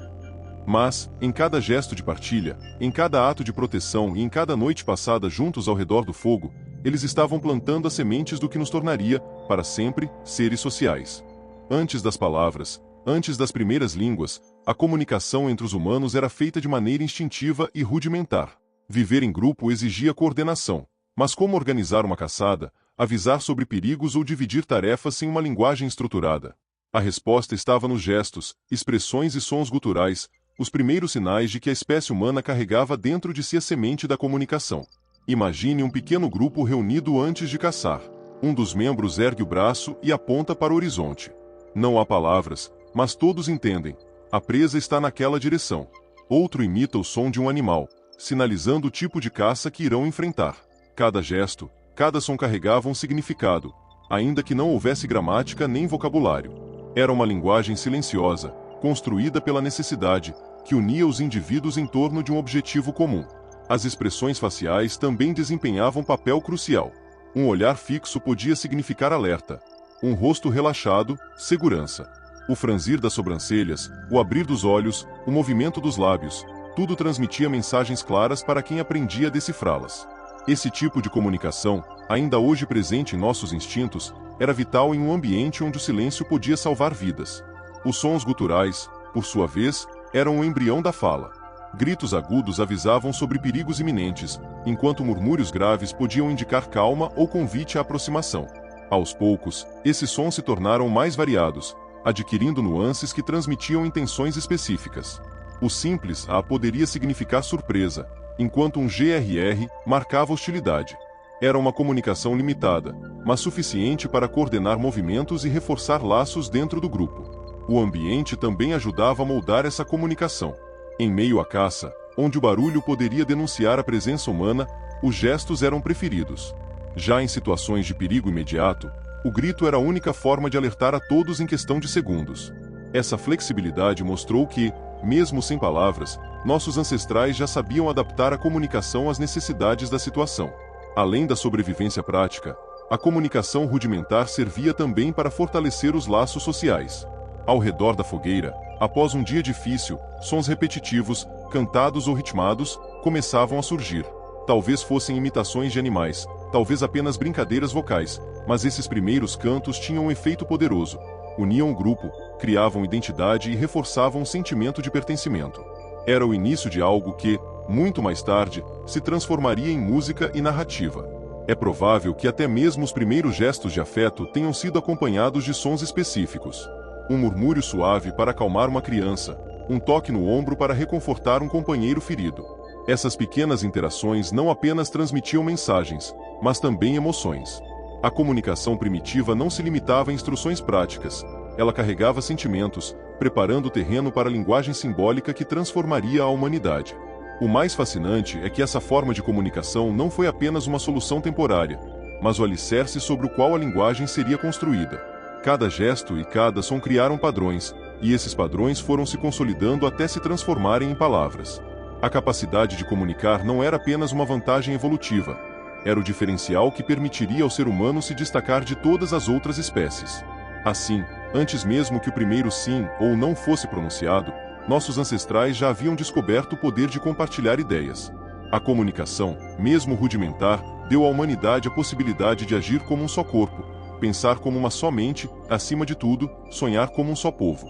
Mas, em cada gesto de partilha, em cada ato de proteção e em cada noite passada juntos ao redor do fogo, eles estavam plantando as sementes do que nos tornaria, para sempre, seres sociais. Antes das palavras, antes das primeiras línguas, a comunicação entre os humanos era feita de maneira instintiva e rudimentar. Viver em grupo exigia coordenação, mas como organizar uma caçada, avisar sobre perigos ou dividir tarefas sem uma linguagem estruturada? A resposta estava nos gestos, expressões e sons guturais, os primeiros sinais de que a espécie humana carregava dentro de si a semente da comunicação. Imagine um pequeno grupo reunido antes de caçar. Um dos membros ergue o braço e aponta para o horizonte. Não há palavras, mas todos entendem. A presa está naquela direção. Outro imita o som de um animal, sinalizando o tipo de caça que irão enfrentar. Cada gesto, cada som carregava um significado, ainda que não houvesse gramática nem vocabulário. Era uma linguagem silenciosa, construída pela necessidade, que unia os indivíduos em torno de um objetivo comum. As expressões faciais também desempenhavam papel crucial. Um olhar fixo podia significar alerta. Um rosto relaxado, segurança. O franzir das sobrancelhas, o abrir dos olhos, o movimento dos lábios, tudo transmitia mensagens claras para quem aprendia a decifrá-las. Esse tipo de comunicação, ainda hoje presente em nossos instintos, era vital em um ambiente onde o silêncio podia salvar vidas. Os sons guturais, por sua vez, eram o embrião da fala. Gritos agudos avisavam sobre perigos iminentes, enquanto murmúrios graves podiam indicar calma ou convite à aproximação. Aos poucos, esses sons se tornaram mais variados, adquirindo nuances que transmitiam intenções específicas. O simples "a" poderia significar surpresa, enquanto um GRR marcava hostilidade. Era uma comunicação limitada, mas suficiente para coordenar movimentos e reforçar laços dentro do grupo. O ambiente também ajudava a moldar essa comunicação. Em meio à caça, onde o barulho poderia denunciar a presença humana, os gestos eram preferidos. Já em situações de perigo imediato, o grito era a única forma de alertar a todos em questão de segundos. Essa flexibilidade mostrou que, mesmo sem palavras, nossos ancestrais já sabiam adaptar a comunicação às necessidades da situação. Além da sobrevivência prática, a comunicação rudimentar servia também para fortalecer os laços sociais. Ao redor da fogueira, após um dia difícil, sons repetitivos, cantados ou ritmados, começavam a surgir. Talvez fossem imitações de animais, talvez apenas brincadeiras vocais, mas esses primeiros cantos tinham um efeito poderoso. Uniam o grupo, criavam identidade e reforçavam um sentimento de pertencimento. Era o início de algo que, muito mais tarde, se transformaria em música e narrativa. É provável que até mesmo os primeiros gestos de afeto tenham sido acompanhados de sons específicos. Um murmúrio suave para acalmar uma criança, um toque no ombro para reconfortar um companheiro ferido. Essas pequenas interações não apenas transmitiam mensagens, mas também emoções. A comunicação primitiva não se limitava a instruções práticas, ela carregava sentimentos, preparando o terreno para a linguagem simbólica que transformaria a humanidade. O mais fascinante é que essa forma de comunicação não foi apenas uma solução temporária, mas o alicerce sobre o qual a linguagem seria construída. Cada gesto e cada som criaram padrões, e esses padrões foram se consolidando até se transformarem em palavras. A capacidade de comunicar não era apenas uma vantagem evolutiva, era o diferencial que permitiria ao ser humano se destacar de todas as outras espécies. Assim, antes mesmo que o primeiro sim ou não fosse pronunciado, nossos ancestrais já haviam descoberto o poder de compartilhar ideias. A comunicação, mesmo rudimentar, deu à humanidade a possibilidade de agir como um só corpo, pensar como uma só mente, acima de tudo, sonhar como um só povo.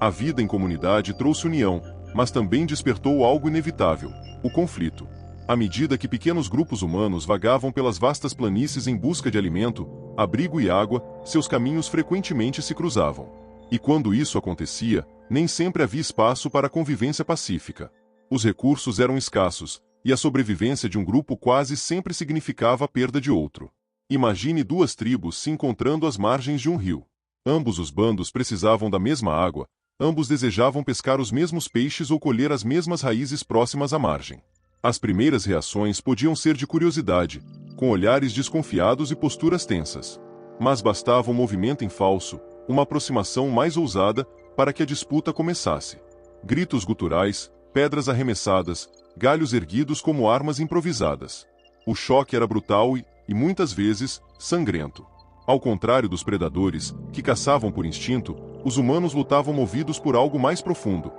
A vida em comunidade trouxe união, mas também despertou algo inevitável: o conflito. À medida que pequenos grupos humanos vagavam pelas vastas planícies em busca de alimento, abrigo e água, seus caminhos frequentemente se cruzavam. E quando isso acontecia, nem sempre havia espaço para a convivência pacífica. Os recursos eram escassos, e a sobrevivência de um grupo quase sempre significava a perda de outro. Imagine duas tribos se encontrando às margens de um rio. Ambos os bandos precisavam da mesma água, ambos desejavam pescar os mesmos peixes ou colher as mesmas raízes próximas à margem. As primeiras reações podiam ser de curiosidade, com olhares desconfiados e posturas tensas. Mas bastava um movimento em falso, uma aproximação mais ousada, para que a disputa começasse. Gritos guturais, pedras arremessadas, galhos erguidos como armas improvisadas. O choque era brutal e muitas vezes, sangrento. Ao contrário dos predadores, que caçavam por instinto, os humanos lutavam movidos por algo mais profundo: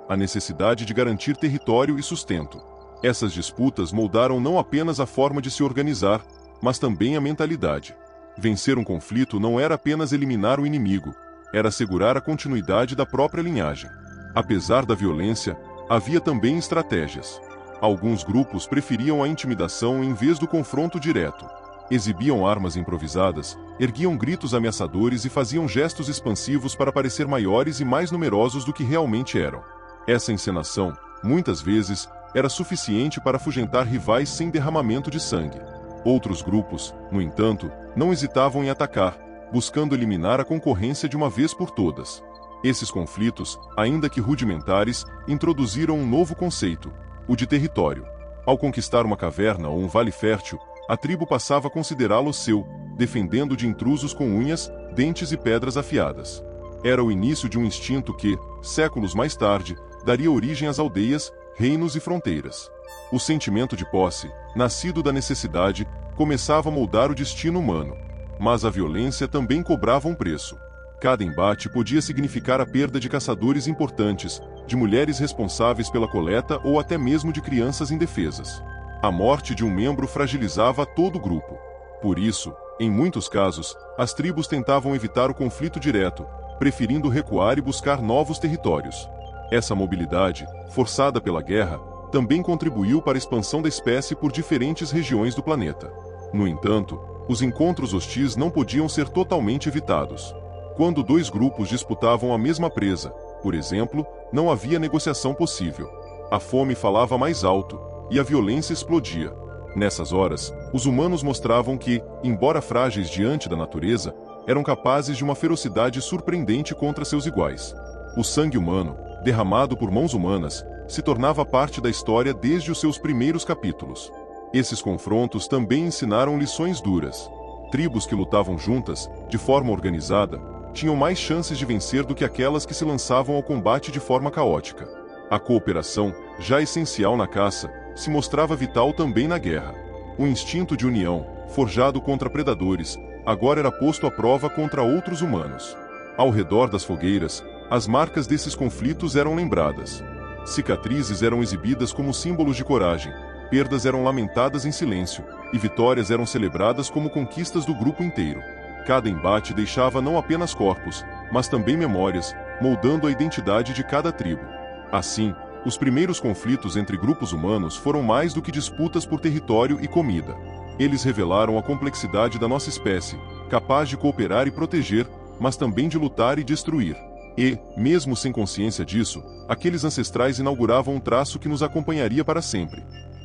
a necessidade de garantir território e sustento. Essas disputas moldaram não apenas a forma de se organizar, mas também a mentalidade. Vencer um conflito não era apenas eliminar o inimigo, era assegurar a continuidade da própria linhagem. Apesar da violência, havia também estratégias. Alguns grupos preferiam a intimidação em vez do confronto direto. Exibiam armas improvisadas, erguiam gritos ameaçadores e faziam gestos expansivos para parecer maiores e mais numerosos do que realmente eram. Essa encenação, muitas vezes, era suficiente para afugentar rivais sem derramamento de sangue. Outros grupos, no entanto, não hesitavam em atacar, buscando eliminar a concorrência de uma vez por todas. Esses conflitos, ainda que rudimentares, introduziram um novo conceito: o de território. Ao conquistar uma caverna ou um vale fértil, a tribo passava a considerá-lo seu, defendendo de intrusos com unhas, dentes e pedras afiadas. Era o início de um instinto que, séculos mais tarde, daria origem às aldeias, reinos e fronteiras. O sentimento de posse, nascido da necessidade, começava a moldar o destino humano. Mas a violência também cobrava um preço. Cada embate podia significar a perda de caçadores importantes, de mulheres responsáveis pela coleta ou até mesmo de crianças indefesas. A morte de um membro fragilizava todo o grupo. Por isso, em muitos casos, as tribos tentavam evitar o conflito direto, preferindo recuar e buscar novos territórios. Essa mobilidade, forçada pela guerra, também contribuiu para a expansão da espécie por diferentes regiões do planeta. No entanto, os encontros hostis não podiam ser totalmente evitados. Quando dois grupos disputavam a mesma presa, por exemplo, não havia negociação possível. A fome falava mais alto, e a violência explodia. Nessas horas, os humanos mostravam que, embora frágeis diante da natureza, eram capazes de uma ferocidade surpreendente contra seus iguais. O sangue humano, derramado por mãos humanas, se tornava parte da história desde os seus primeiros capítulos. Esses confrontos também ensinaram lições duras. Tribos que lutavam juntas, de forma organizada, tinham mais chances de vencer do que aquelas que se lançavam ao combate de forma caótica. A cooperação, já essencial na caça, se mostrava vital também na guerra. O instinto de união, forjado contra predadores, agora era posto à prova contra outros humanos. Ao redor das fogueiras, as marcas desses conflitos eram lembradas. Cicatrizes eram exibidas como símbolos de coragem, perdas eram lamentadas em silêncio, e vitórias eram celebradas como conquistas do grupo inteiro. Cada embate deixava não apenas corpos, mas também memórias, moldando a identidade de cada tribo. Assim, os primeiros conflitos entre grupos humanos foram mais do que disputas por território e comida. Eles revelaram a complexidade da nossa espécie, capaz de cooperar e proteger, mas também de lutar e destruir. E, mesmo sem consciência disso, aqueles ancestrais inauguravam um traço que nos acompanharia para sempre: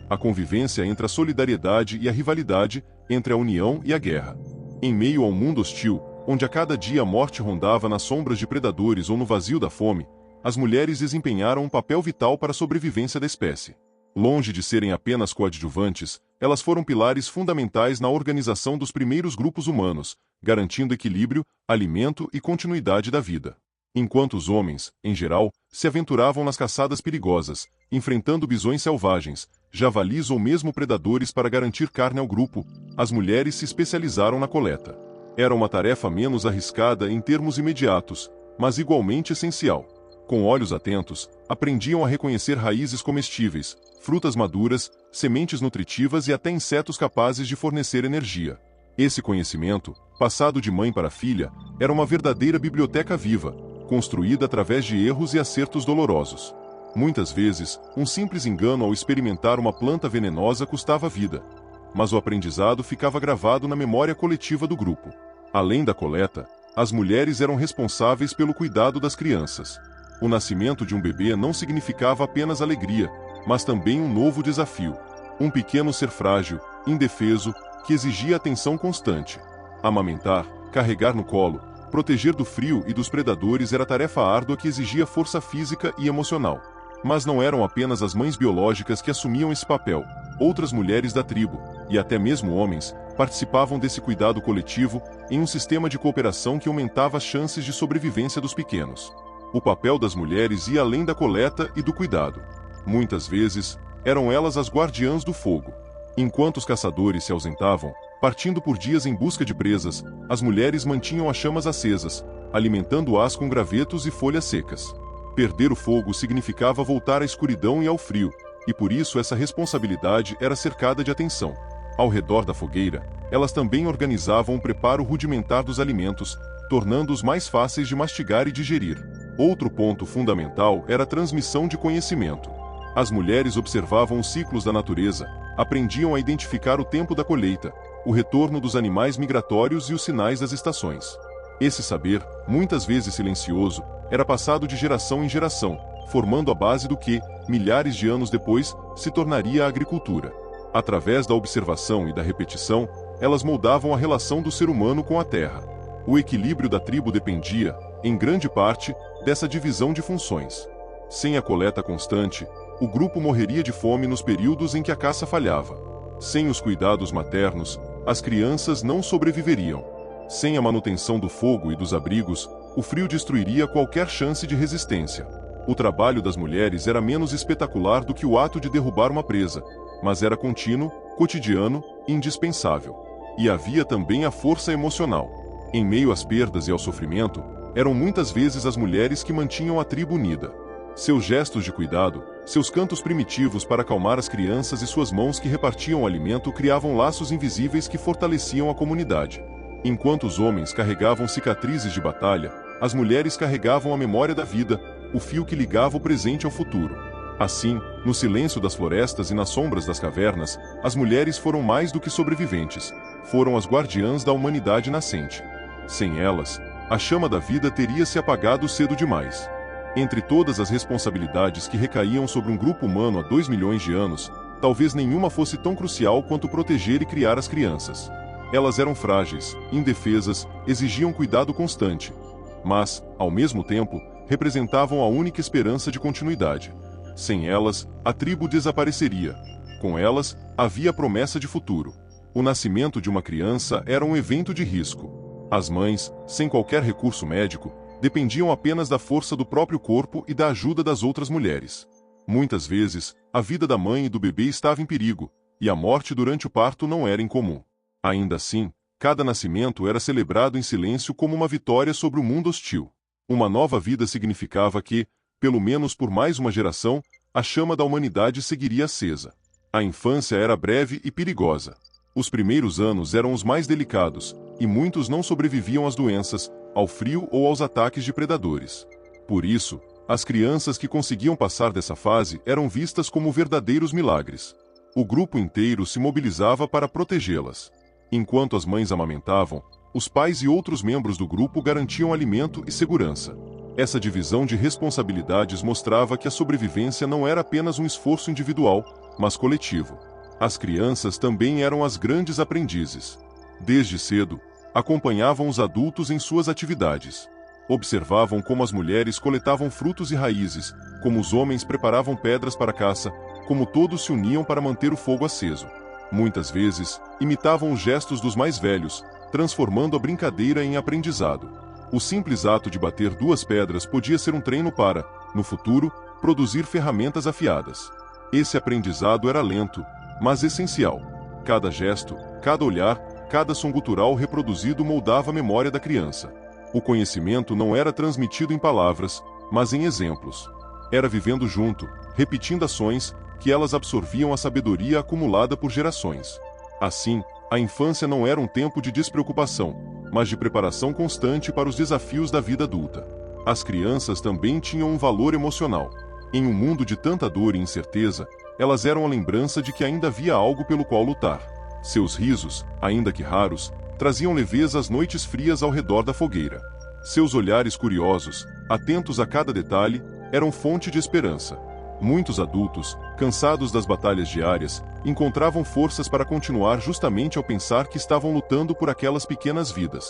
a convivência entre a solidariedade e a rivalidade, entre a união e a guerra. Em meio ao mundo hostil, onde a cada dia a morte rondava nas sombras de predadores ou no vazio da fome, as mulheres desempenharam um papel vital para a sobrevivência da espécie. Longe de serem apenas coadjuvantes, elas foram pilares fundamentais na organização dos primeiros grupos humanos, garantindo equilíbrio, alimento e continuidade da vida. Enquanto os homens, em geral, se aventuravam nas caçadas perigosas, enfrentando bisões selvagens, javalis ou mesmo predadores para garantir carne ao grupo, as mulheres se especializaram na coleta. Era uma tarefa menos arriscada em termos imediatos, mas igualmente essencial. Com olhos atentos, aprendiam a reconhecer raízes comestíveis, frutas maduras, sementes nutritivas e até insetos capazes de fornecer energia. Esse conhecimento, passado de mãe para filha, era uma verdadeira biblioteca viva, construída através de erros e acertos dolorosos. Muitas vezes, um simples engano ao experimentar uma planta venenosa custava a vida, mas o aprendizado ficava gravado na memória coletiva do grupo. Além da coleta, as mulheres eram responsáveis pelo cuidado das crianças. O nascimento de um bebê não significava apenas alegria, mas também um novo desafio. Um pequeno ser frágil, indefeso, que exigia atenção constante. Amamentar, carregar no colo, proteger do frio e dos predadores era tarefa árdua que exigia força física e emocional. Mas não eram apenas as mães biológicas que assumiam esse papel. Outras mulheres da tribo, e até mesmo homens, participavam desse cuidado coletivo em um sistema de cooperação que aumentava as chances de sobrevivência dos pequenos. O papel das mulheres ia além da coleta e do cuidado. Muitas vezes, eram elas as guardiãs do fogo. Enquanto os caçadores se ausentavam, partindo por dias em busca de presas, as mulheres mantinham as chamas acesas, alimentando-as com gravetos e folhas secas. Perder o fogo significava voltar à escuridão e ao frio, e por isso essa responsabilidade era cercada de atenção. Ao redor da fogueira, elas também organizavam o preparo rudimentar dos alimentos, tornando-os mais fáceis de mastigar e digerir. Outro ponto fundamental era a transmissão de conhecimento. As mulheres observavam os ciclos da natureza, aprendiam a identificar o tempo da colheita, o retorno dos animais migratórios e os sinais das estações. Esse saber, muitas vezes silencioso, era passado de geração em geração, formando a base do que, milhares de anos depois, se tornaria a agricultura. Através da observação e da repetição, elas moldavam a relação do ser humano com a terra. O equilíbrio da tribo dependia, em grande parte, dessa divisão de funções. Sem a coleta constante, o grupo morreria de fome nos períodos em que a caça falhava. Sem os cuidados maternos, as crianças não sobreviveriam. Sem a manutenção do fogo e dos abrigos, o frio destruiria qualquer chance de resistência. O trabalho das mulheres era menos espetacular do que o ato de derrubar uma presa, mas era contínuo, cotidiano e indispensável. E havia também a força emocional. Em meio às perdas e ao sofrimento, eram muitas vezes as mulheres que mantinham a tribo unida. Seus gestos de cuidado, seus cantos primitivos para acalmar as crianças e suas mãos que repartiam o alimento criavam laços invisíveis que fortaleciam a comunidade. Enquanto os homens carregavam cicatrizes de batalha, as mulheres carregavam a memória da vida, o fio que ligava o presente ao futuro. Assim, no silêncio das florestas e nas sombras das cavernas, as mulheres foram mais do que sobreviventes, foram as guardiãs da humanidade nascente. Sem elas, a chama da vida teria se apagado cedo demais. Entre todas as responsabilidades que recaíam sobre um grupo humano há 2 milhões de anos, talvez nenhuma fosse tão crucial quanto proteger e criar as crianças. Elas eram frágeis, indefesas, exigiam cuidado constante. Mas, ao mesmo tempo, representavam a única esperança de continuidade. Sem elas, a tribo desapareceria. Com elas, havia a promessa de futuro. O nascimento de uma criança era um evento de risco. As mães, sem qualquer recurso médico, dependiam apenas da força do próprio corpo e da ajuda das outras mulheres. Muitas vezes, a vida da mãe e do bebê estava em perigo, e a morte durante o parto não era incomum. Ainda assim, cada nascimento era celebrado em silêncio como uma vitória sobre o mundo hostil. Uma nova vida significava que, pelo menos por mais uma geração, a chama da humanidade seguiria acesa. A infância era breve e perigosa. Os primeiros anos eram os mais delicados, e muitos não sobreviviam às doenças, ao frio ou aos ataques de predadores. Por isso, as crianças que conseguiam passar dessa fase eram vistas como verdadeiros milagres. O grupo inteiro se mobilizava para protegê-las. Enquanto as mães amamentavam, os pais e outros membros do grupo garantiam alimento e segurança. Essa divisão de responsabilidades mostrava que a sobrevivência não era apenas um esforço individual, mas coletivo. As crianças também eram as grandes aprendizes. Desde cedo, acompanhavam os adultos em suas atividades. Observavam como as mulheres coletavam frutos e raízes, como os homens preparavam pedras para a caça, como todos se uniam para manter o fogo aceso. Muitas vezes, imitavam os gestos dos mais velhos, transformando a brincadeira em aprendizado. O simples ato de bater duas pedras podia ser um treino para, no futuro, produzir ferramentas afiadas. Esse aprendizado era lento, mas essencial. Cada gesto, cada olhar, cada som gutural reproduzido moldava a memória da criança. O conhecimento não era transmitido em palavras, mas em exemplos. Era vivendo junto, repetindo ações, que elas absorviam a sabedoria acumulada por gerações. Assim, a infância não era um tempo de despreocupação, mas de preparação constante para os desafios da vida adulta. As crianças também tinham um valor emocional. Em um mundo de tanta dor e incerteza, elas eram a lembrança de que ainda havia algo pelo qual lutar. Seus risos, ainda que raros, traziam leveza às noites frias ao redor da fogueira. Seus olhares curiosos, atentos a cada detalhe, eram fonte de esperança. Muitos adultos, cansados das batalhas diárias, encontravam forças para continuar justamente ao pensar que estavam lutando por aquelas pequenas vidas.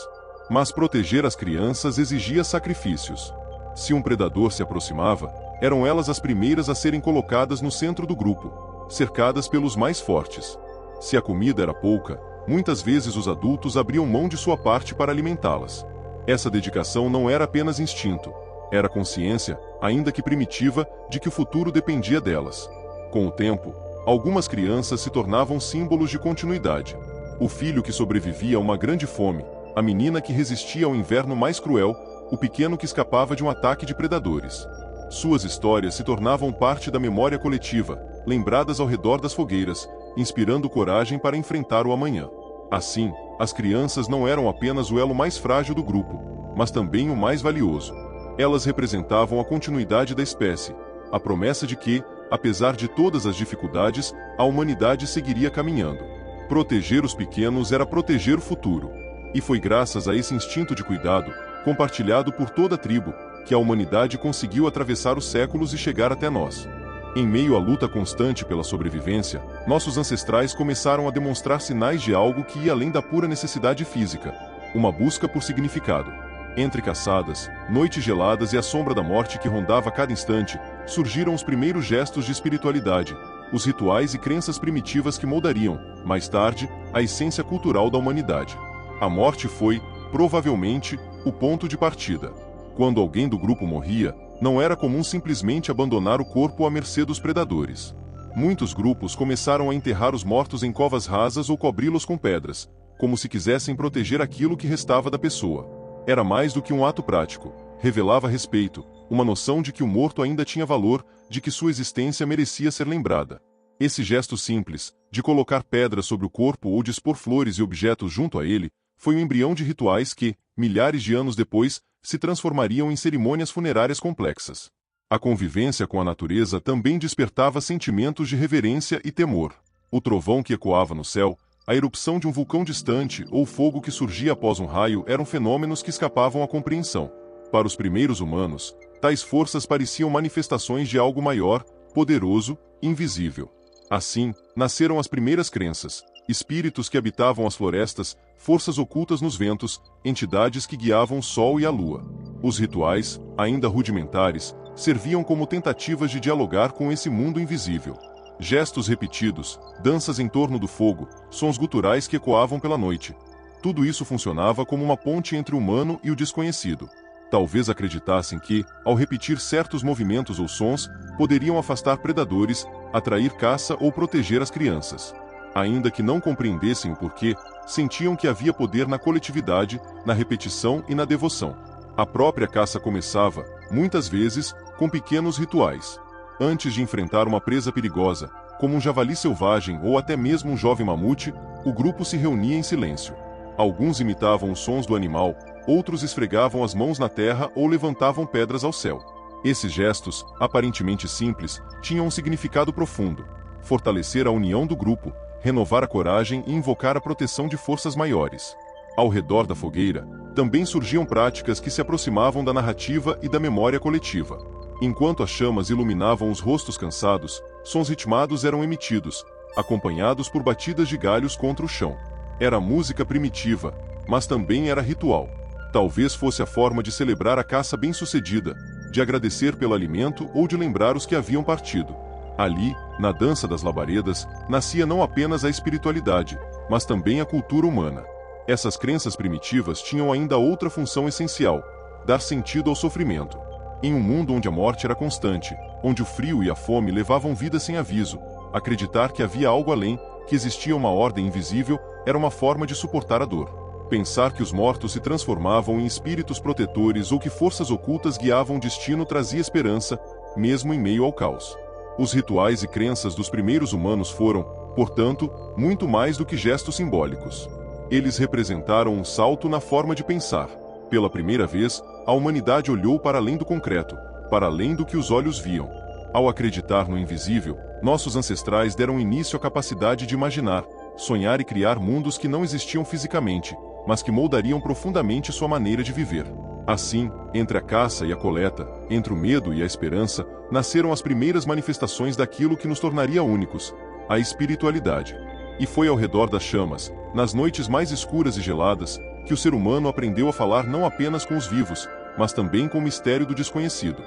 Mas proteger as crianças exigia sacrifícios. Se um predador se aproximava, eram elas as primeiras a serem colocadas no centro do grupo, cercadas pelos mais fortes. Se a comida era pouca, muitas vezes os adultos abriam mão de sua parte para alimentá-las. Essa dedicação não era apenas instinto, era consciência, ainda que primitiva, de que o futuro dependia delas. Com o tempo, algumas crianças se tornavam símbolos de continuidade. O filho que sobrevivia a uma grande fome, a menina que resistia ao inverno mais cruel, o pequeno que escapava de um ataque de predadores. Suas histórias se tornavam parte da memória coletiva, lembradas ao redor das fogueiras, inspirando coragem para enfrentar o amanhã. Assim, as crianças não eram apenas o elo mais frágil do grupo, mas também o mais valioso. Elas representavam a continuidade da espécie, a promessa de que, apesar de todas as dificuldades, a humanidade seguiria caminhando. Proteger os pequenos era proteger o futuro. E foi graças a esse instinto de cuidado, compartilhado por toda a tribo, que a humanidade conseguiu atravessar os séculos e chegar até nós. Em meio à luta constante pela sobrevivência, nossos ancestrais começaram a demonstrar sinais de algo que ia além da pura necessidade física, uma busca por significado. Entre caçadas, noites geladas e a sombra da morte que rondava a cada instante, surgiram os primeiros gestos de espiritualidade, os rituais e crenças primitivas que moldariam, mais tarde, a essência cultural da humanidade. A morte foi, provavelmente, o ponto de partida. Quando alguém do grupo morria, não era comum simplesmente abandonar o corpo à mercê dos predadores. Muitos grupos começaram a enterrar os mortos em covas rasas ou cobri-los com pedras, como se quisessem proteger aquilo que restava da pessoa. Era mais do que um ato prático, revelava respeito, uma noção de que o morto ainda tinha valor, de que sua existência merecia ser lembrada. Esse gesto simples, de colocar pedras sobre o corpo ou dispor flores e objetos junto a ele, foi o embrião de rituais que, milhares de anos depois, se transformariam em cerimônias funerárias complexas. A convivência com a natureza também despertava sentimentos de reverência e temor. O trovão que ecoava no céu, a erupção de um vulcão distante ou o fogo que surgia após um raio eram fenômenos que escapavam à compreensão. Para os primeiros humanos, tais forças pareciam manifestações de algo maior, poderoso, invisível. Assim, nasceram as primeiras crenças, espíritos que habitavam as florestas, forças ocultas nos ventos, entidades que guiavam o sol e a lua. Os rituais, ainda rudimentares, serviam como tentativas de dialogar com esse mundo invisível. Gestos repetidos, danças em torno do fogo, sons guturais que ecoavam pela noite. Tudo isso funcionava como uma ponte entre o humano e o desconhecido. Talvez acreditassem que, ao repetir certos movimentos ou sons, poderiam afastar predadores, atrair caça ou proteger as crianças. Ainda que não compreendessem o porquê, sentiam que havia poder na coletividade, na repetição e na devoção. A própria caça começava, muitas vezes, com pequenos rituais. Antes de enfrentar uma presa perigosa, como um javali selvagem ou até mesmo um jovem mamute, o grupo se reunia em silêncio. Alguns imitavam os sons do animal, outros esfregavam as mãos na terra ou levantavam pedras ao céu. Esses gestos, aparentemente simples, tinham um significado profundo: fortalecer a união do grupo, renovar a coragem e invocar a proteção de forças maiores. Ao redor da fogueira, também surgiam práticas que se aproximavam da narrativa e da memória coletiva. Enquanto as chamas iluminavam os rostos cansados, sons ritmados eram emitidos, acompanhados por batidas de galhos contra o chão. Era música primitiva, mas também era ritual. Talvez fosse a forma de celebrar a caça bem-sucedida, de agradecer pelo alimento ou de lembrar os que haviam partido. Ali, na dança das labaredas, nascia não apenas a espiritualidade, mas também a cultura humana. Essas crenças primitivas tinham ainda outra função essencial: dar sentido ao sofrimento. Em um mundo onde a morte era constante, onde o frio e a fome levavam vida sem aviso, acreditar que havia algo além, que existia uma ordem invisível, era uma forma de suportar a dor. Pensar que os mortos se transformavam em espíritos protetores ou que forças ocultas guiavam o destino trazia esperança, mesmo em meio ao caos. Os rituais e crenças dos primeiros humanos foram, portanto, muito mais do que gestos simbólicos. Eles representaram um salto na forma de pensar. Pela primeira vez, a humanidade olhou para além do concreto, para além do que os olhos viam. Ao acreditar no invisível, nossos ancestrais deram início à capacidade de imaginar, sonhar e criar mundos que não existiam fisicamente, mas que moldariam profundamente sua maneira de viver. Assim, entre a caça e a coleta, entre o medo e a esperança, nasceram as primeiras manifestações daquilo que nos tornaria únicos: a espiritualidade. E foi ao redor das chamas, nas noites mais escuras e geladas, que o ser humano aprendeu a falar não apenas com os vivos, mas também com o mistério do desconhecido.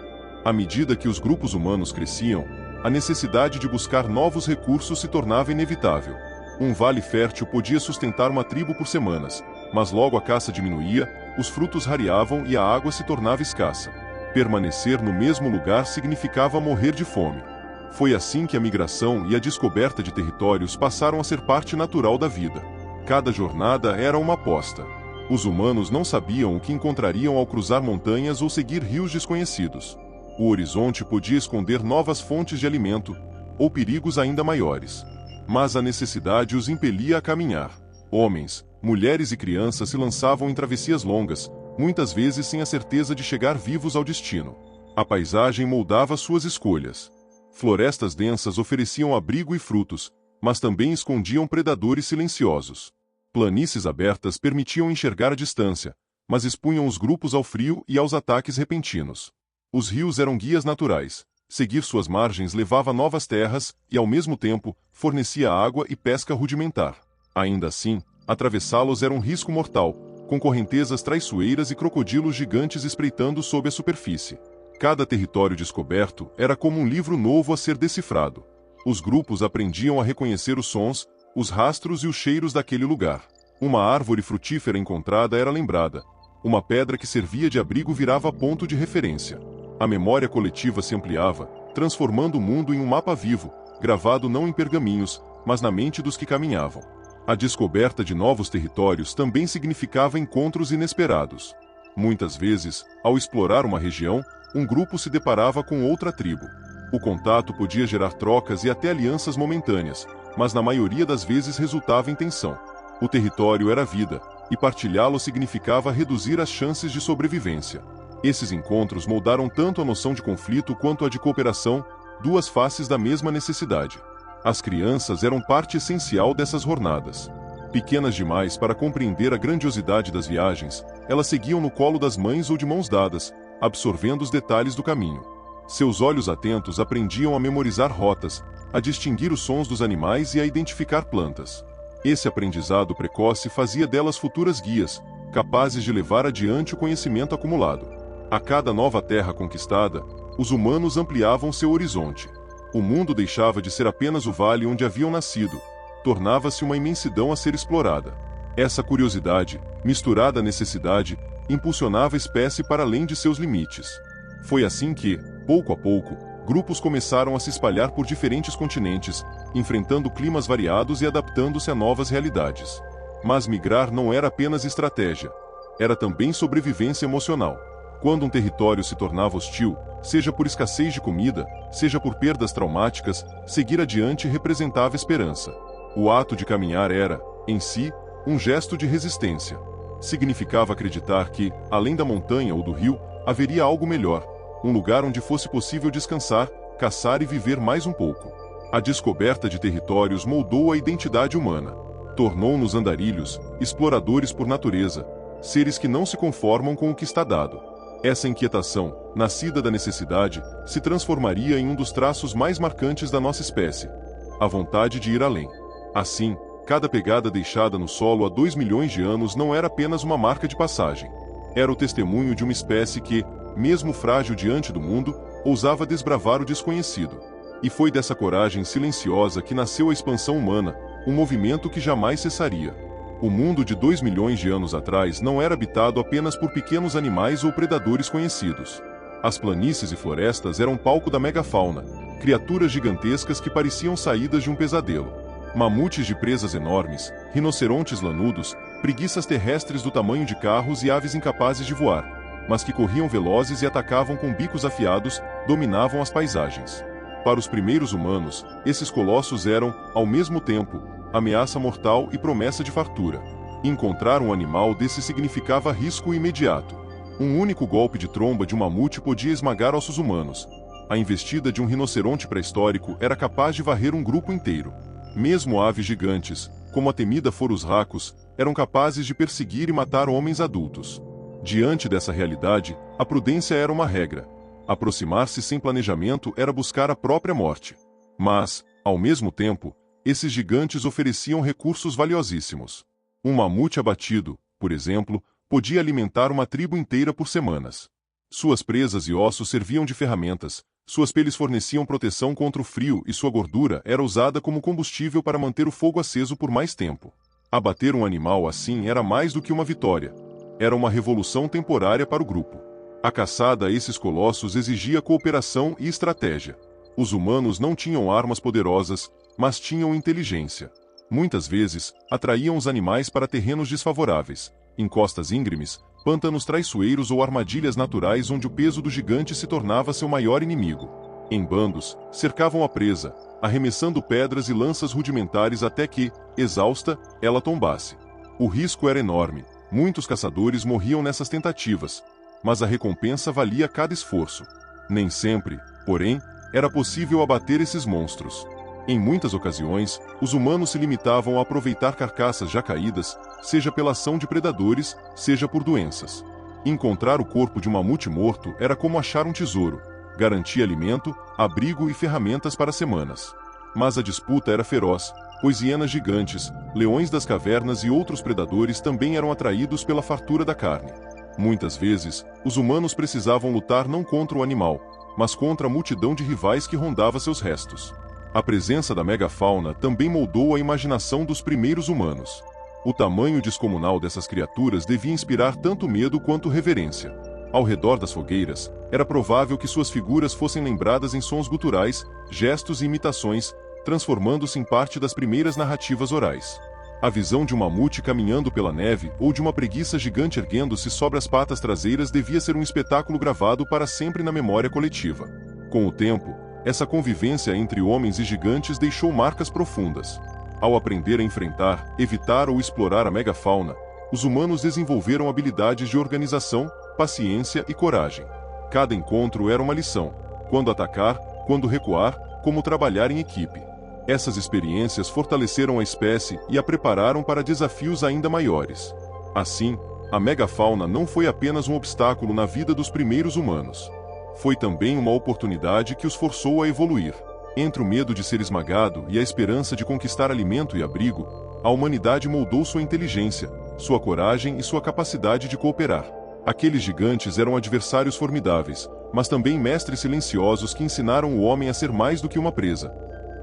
À medida que os grupos humanos cresciam, a necessidade de buscar novos recursos se tornava inevitável. Um vale fértil podia sustentar uma tribo por semanas, mas logo a caça diminuía, os frutos rareavam e a água se tornava escassa. Permanecer no mesmo lugar significava morrer de fome. Foi assim que a migração e a descoberta de territórios passaram a ser parte natural da vida. Cada jornada era uma aposta. Os humanos não sabiam o que encontrariam ao cruzar montanhas ou seguir rios desconhecidos. O horizonte podia esconder novas fontes de alimento, ou perigos ainda maiores. Mas a necessidade os impelia a caminhar. Homens, mulheres e crianças se lançavam em travessias longas, muitas vezes sem a certeza de chegar vivos ao destino. A paisagem moldava suas escolhas. Florestas densas ofereciam abrigo e frutos, mas também escondiam predadores silenciosos. Planícies abertas permitiam enxergar a distância, mas expunham os grupos ao frio e aos ataques repentinos. Os rios eram guias naturais. Seguir suas margens levava a novas terras e, ao mesmo tempo, fornecia água e pesca rudimentar. Ainda assim, atravessá-los era um risco mortal, com correntezas traiçoeiras e crocodilos gigantes espreitando sob a superfície. Cada território descoberto era como um livro novo a ser decifrado. Os grupos aprendiam a reconhecer os sons, os rastros e os cheiros daquele lugar. Uma árvore frutífera encontrada era lembrada. Uma pedra que servia de abrigo virava ponto de referência. A memória coletiva se ampliava, transformando o mundo em um mapa vivo, gravado não em pergaminhos, mas na mente dos que caminhavam. A descoberta de novos territórios também significava encontros inesperados. Muitas vezes, ao explorar uma região, um grupo se deparava com outra tribo. O contato podia gerar trocas e até alianças momentâneas, mas na maioria das vezes resultava em tensão. O território era vida, e partilhá-lo significava reduzir as chances de sobrevivência. Esses encontros moldaram tanto a noção de conflito quanto a de cooperação, duas faces da mesma necessidade. As crianças eram parte essencial dessas jornadas. Pequenas demais para compreender a grandiosidade das viagens, elas seguiam no colo das mães ou de mãos dadas, absorvendo os detalhes do caminho. Seus olhos atentos aprendiam a memorizar rotas, a distinguir os sons dos animais e a identificar plantas. Esse aprendizado precoce fazia delas futuras guias, capazes de levar adiante o conhecimento acumulado. A cada nova terra conquistada, os humanos ampliavam seu horizonte. O mundo deixava de ser apenas o vale onde haviam nascido, tornava-se uma imensidão a ser explorada. Essa curiosidade, misturada à necessidade, impulsionava a espécie para além de seus limites. Foi assim que, pouco a pouco, grupos começaram a se espalhar por diferentes continentes, enfrentando climas variados e adaptando-se a novas realidades. Mas migrar não era apenas estratégia, era também sobrevivência emocional. Quando um território se tornava hostil, seja por escassez de comida, seja por perdas traumáticas, seguir adiante representava esperança. O ato de caminhar era, em si, um gesto de resistência. Significava acreditar que, além da montanha ou do rio, haveria algo melhor, um lugar onde fosse possível descansar, caçar e viver mais um pouco. A descoberta de territórios moldou a identidade humana. Tornou-nos andarilhos, exploradores por natureza, seres que não se conformam com o que está dado. Essa inquietação, nascida da necessidade, se transformaria em um dos traços mais marcantes da nossa espécie: a vontade de ir além. Assim, Cada pegada deixada no solo há 2 milhões de anos não era apenas uma marca de passagem. Era o testemunho de uma espécie que, mesmo frágil diante do mundo, ousava desbravar o desconhecido. E foi dessa coragem silenciosa que nasceu a expansão humana, um movimento que jamais cessaria. O mundo de 2 milhões de anos atrás não era habitado apenas por pequenos animais ou predadores conhecidos. As planícies e florestas eram palco da megafauna, criaturas gigantescas que pareciam saídas de um pesadelo. Mamutes de presas enormes, rinocerontes lanudos, preguiças terrestres do tamanho de carros e aves incapazes de voar, mas que corriam velozes e atacavam com bicos afiados, dominavam as paisagens. Para os primeiros humanos, esses colossos eram, ao mesmo tempo, ameaça mortal e promessa de fartura. Encontrar um animal desse significava risco imediato. Um único golpe de tromba de um mamute podia esmagar ossos humanos. A investida de um rinoceronte pré-histórico era capaz de varrer um grupo inteiro. Mesmo aves gigantes, como a temida Forus racus, eram capazes de perseguir e matar homens adultos. Diante dessa realidade, a prudência era uma regra. Aproximar-se sem planejamento era buscar a própria morte. Mas, ao mesmo tempo, esses gigantes ofereciam recursos valiosíssimos. Um mamute abatido, por exemplo, podia alimentar uma tribo inteira por semanas. Suas presas e ossos serviam de ferramentas, suas peles forneciam proteção contra o frio e sua gordura era usada como combustível para manter o fogo aceso por mais tempo. Abater um animal assim era mais do que uma vitória. Era uma revolução temporária para o grupo. A caçada a esses colossos exigia cooperação e estratégia. Os humanos não tinham armas poderosas, mas tinham inteligência. Muitas vezes, atraíam os animais para terrenos desfavoráveis, encostas íngremes, pântanos traiçoeiros ou armadilhas naturais onde o peso do gigante se tornava seu maior inimigo. Em bandos, cercavam a presa, arremessando pedras e lanças rudimentares até que, exausta, ela tombasse. O risco era enorme, muitos caçadores morriam nessas tentativas, mas a recompensa valia cada esforço. Nem sempre, porém, era possível abater esses monstros. Em muitas ocasiões, os humanos se limitavam a aproveitar carcaças já caídas, seja pela ação de predadores, seja por doenças. Encontrar o corpo de um mamute morto era como achar um tesouro, garantia alimento, abrigo e ferramentas para semanas. Mas a disputa era feroz, pois hienas gigantes, leões das cavernas e outros predadores também eram atraídos pela fartura da carne. Muitas vezes, os humanos precisavam lutar não contra o animal, mas contra a multidão de rivais que rondava seus restos. A presença da megafauna também moldou a imaginação dos primeiros humanos. O tamanho descomunal dessas criaturas devia inspirar tanto medo quanto reverência. Ao redor das fogueiras, era provável que suas figuras fossem lembradas em sons guturais, gestos e imitações, transformando-se em parte das primeiras narrativas orais. A visão de um mamute caminhando pela neve ou de uma preguiça gigante erguendo-se sobre as patas traseiras devia ser um espetáculo gravado para sempre na memória coletiva. Com o tempo, essa convivência entre homens e gigantes deixou marcas profundas. Ao aprender a enfrentar, evitar ou explorar a megafauna, os humanos desenvolveram habilidades de organização, paciência e coragem. Cada encontro era uma lição: quando atacar, quando recuar, como trabalhar em equipe. Essas experiências fortaleceram a espécie e a prepararam para desafios ainda maiores. Assim, a megafauna não foi apenas um obstáculo na vida dos primeiros humanos. Foi também uma oportunidade que os forçou a evoluir. Entre o medo de ser esmagado e a esperança de conquistar alimento e abrigo, a humanidade moldou sua inteligência, sua coragem e sua capacidade de cooperar. Aqueles gigantes eram adversários formidáveis, mas também mestres silenciosos que ensinaram o homem a ser mais do que uma presa,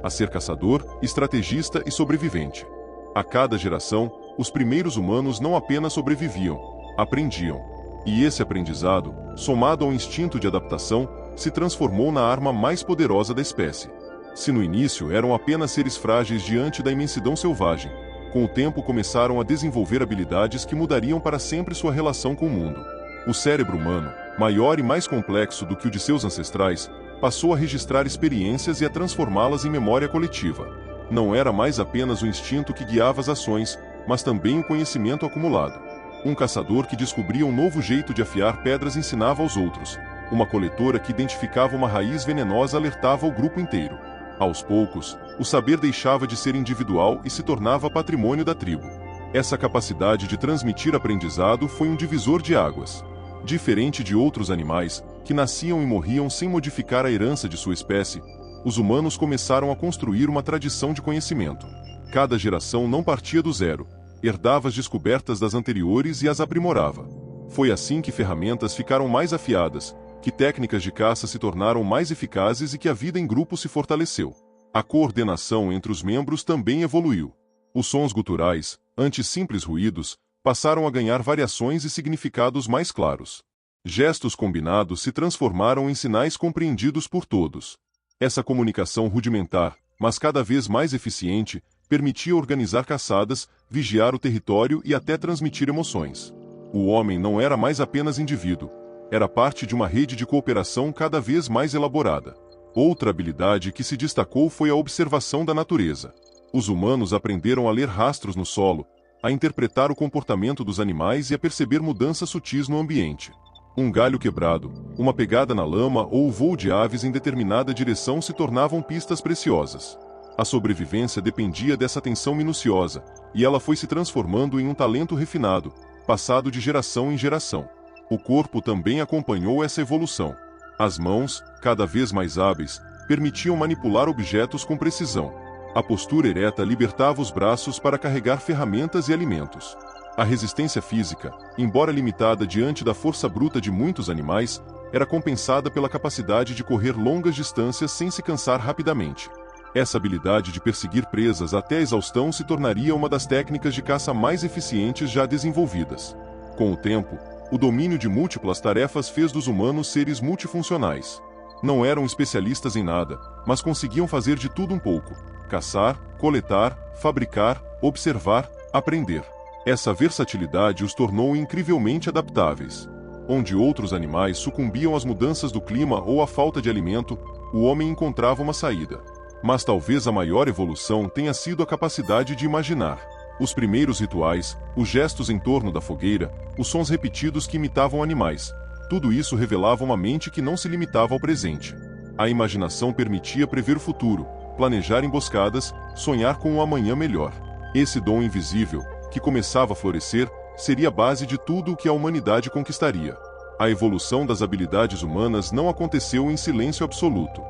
a ser caçador, estrategista e sobrevivente. A cada geração, os primeiros humanos não apenas sobreviviam, aprendiam. E esse aprendizado, somado ao instinto de adaptação, se transformou na arma mais poderosa da espécie. Se no início eram apenas seres frágeis diante da imensidão selvagem, com o tempo começaram a desenvolver habilidades que mudariam para sempre sua relação com o mundo. O cérebro humano, maior e mais complexo do que o de seus ancestrais, passou a registrar experiências e a transformá-las em memória coletiva. Não era mais apenas o instinto que guiava as ações, mas também o conhecimento acumulado. Um caçador que descobria um novo jeito de afiar pedras ensinava aos outros. Uma coletora que identificava uma raiz venenosa alertava o grupo inteiro. Aos poucos, o saber deixava de ser individual e se tornava patrimônio da tribo. Essa capacidade de transmitir aprendizado foi um divisor de águas. Diferente de outros animais, que nasciam e morriam sem modificar a herança de sua espécie, os humanos começaram a construir uma tradição de conhecimento. Cada geração não partia do zero, herdava as descobertas das anteriores e as aprimorava. Foi assim que ferramentas ficaram mais afiadas, que técnicas de caça se tornaram mais eficazes e que a vida em grupo se fortaleceu. A coordenação entre os membros também evoluiu. Os sons guturais, antes simples ruídos, passaram a ganhar variações e significados mais claros. Gestos combinados se transformaram em sinais compreendidos por todos. Essa comunicação rudimentar, mas cada vez mais eficiente, permitia organizar caçadas, vigiar o território e até transmitir emoções. O homem não era mais apenas indivíduo, era parte de uma rede de cooperação cada vez mais elaborada. Outra habilidade que se destacou foi a observação da natureza. Os humanos aprenderam a ler rastros no solo, a interpretar o comportamento dos animais e a perceber mudanças sutis no ambiente. Um galho quebrado, uma pegada na lama ou o voo de aves em determinada direção se tornavam pistas preciosas. A sobrevivência dependia dessa atenção minuciosa, e ela foi se transformando em um talento refinado, passado de geração em geração. O corpo também acompanhou essa evolução. As mãos, cada vez mais hábeis, permitiam manipular objetos com precisão. A postura ereta libertava os braços para carregar ferramentas e alimentos. A resistência física, embora limitada diante da força bruta de muitos animais, era compensada pela capacidade de correr longas distâncias sem se cansar rapidamente. Essa habilidade de perseguir presas até a exaustão se tornaria uma das técnicas de caça mais eficientes já desenvolvidas. Com o tempo, o domínio de múltiplas tarefas fez dos humanos seres multifuncionais. Não eram especialistas em nada, mas conseguiam fazer de tudo um pouco: caçar, coletar, fabricar, observar, aprender. Essa versatilidade os tornou incrivelmente adaptáveis. Onde outros animais sucumbiam às mudanças do clima ou à falta de alimento, o homem encontrava uma saída. Mas talvez a maior evolução tenha sido a capacidade de imaginar. Os primeiros rituais, os gestos em torno da fogueira, os sons repetidos que imitavam animais, tudo isso revelava uma mente que não se limitava ao presente. A imaginação permitia prever o futuro, planejar emboscadas, sonhar com um amanhã melhor. Esse dom invisível, que começava a florescer, seria a base de tudo o que a humanidade conquistaria. A evolução das habilidades humanas não aconteceu em silêncio absoluto.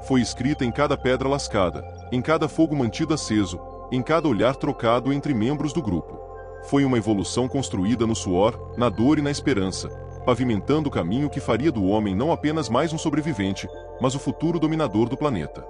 Foi escrita em cada pedra lascada, em cada fogo mantido aceso, em cada olhar trocado entre membros do grupo. Foi uma evolução construída no suor, na dor e na esperança, pavimentando o caminho que faria do homem não apenas mais um sobrevivente, mas o futuro dominador do planeta.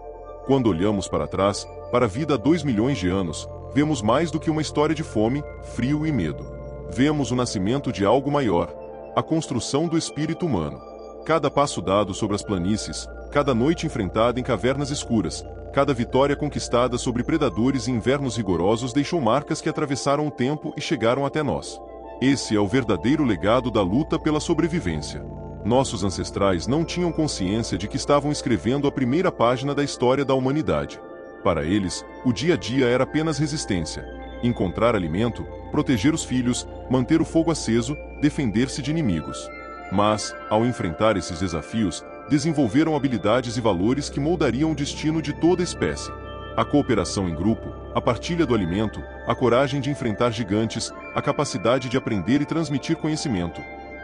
Quando olhamos para trás, para a vida há 2 milhões de anos, vemos mais do que uma história de fome, frio e medo. Vemos o nascimento de algo maior, a construção do espírito humano. Cada passo dado sobre as planícies, cada noite enfrentada em cavernas escuras, cada vitória conquistada sobre predadores e invernos rigorosos deixou marcas que atravessaram o tempo e chegaram até nós. Esse é o verdadeiro legado da luta pela sobrevivência. Nossos ancestrais não tinham consciência de que estavam escrevendo a primeira página da história da humanidade. Para eles, o dia a dia era apenas resistência. Encontrar alimento, proteger os filhos, manter o fogo aceso, defender-se de inimigos. Mas, ao enfrentar esses desafios, desenvolveram habilidades e valores que moldariam o destino de toda a espécie. A cooperação em grupo, a partilha do alimento, a coragem de enfrentar gigantes, a capacidade de aprender e transmitir conhecimento.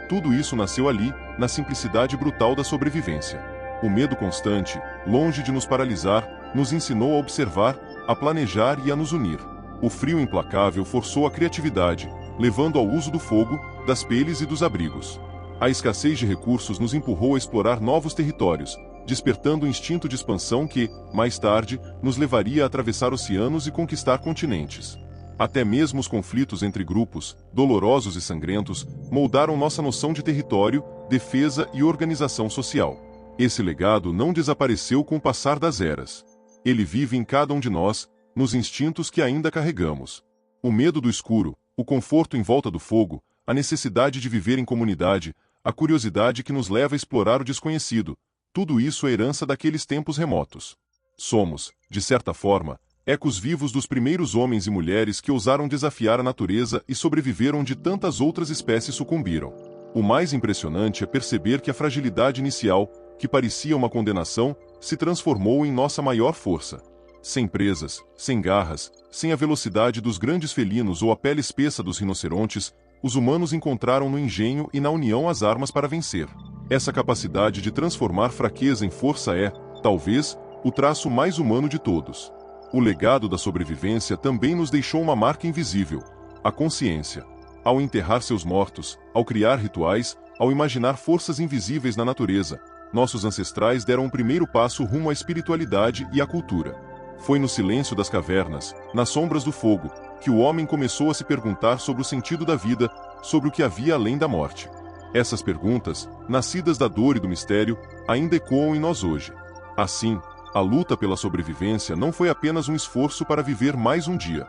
Tudo isso nasceu ali, na simplicidade brutal da sobrevivência. O medo constante, longe de nos paralisar, nos ensinou a observar, a planejar e a nos unir. O frio implacável forçou a criatividade, levando ao uso do fogo, das peles e dos abrigos. A escassez de recursos nos empurrou a explorar novos territórios, despertando o instinto de expansão que, mais tarde, nos levaria a atravessar oceanos e conquistar continentes. Até mesmo os conflitos entre grupos, dolorosos e sangrentos, moldaram nossa noção de território, defesa e organização social. Esse legado não desapareceu com o passar das eras. Ele vive em cada um de nós, nos instintos que ainda carregamos. O medo do escuro, o conforto em volta do fogo, a necessidade de viver em comunidade, a curiosidade que nos leva a explorar o desconhecido, tudo isso é herança daqueles tempos remotos. Somos, de certa forma, ecos vivos dos primeiros homens e mulheres que ousaram desafiar a natureza e sobreviveram onde tantas outras espécies sucumbiram. O mais impressionante é perceber que a fragilidade inicial, que parecia uma condenação, se transformou em nossa maior força. Sem presas, sem garras, sem a velocidade dos grandes felinos ou a pele espessa dos rinocerontes, os humanos encontraram no engenho e na união as armas para vencer. Essa capacidade de transformar fraqueza em força é, talvez, o traço mais humano de todos. O legado da sobrevivência também nos deixou uma marca invisível: a consciência. Ao enterrar seus mortos, ao criar rituais, ao imaginar forças invisíveis na natureza, nossos ancestrais deram um primeiro passo rumo à espiritualidade e à cultura. Foi no silêncio das cavernas, nas sombras do fogo, que o homem começou a se perguntar sobre o sentido da vida, sobre o que havia além da morte. Essas perguntas, nascidas da dor e do mistério, ainda ecoam em nós hoje. Assim, a luta pela sobrevivência não foi apenas um esforço para viver mais um dia.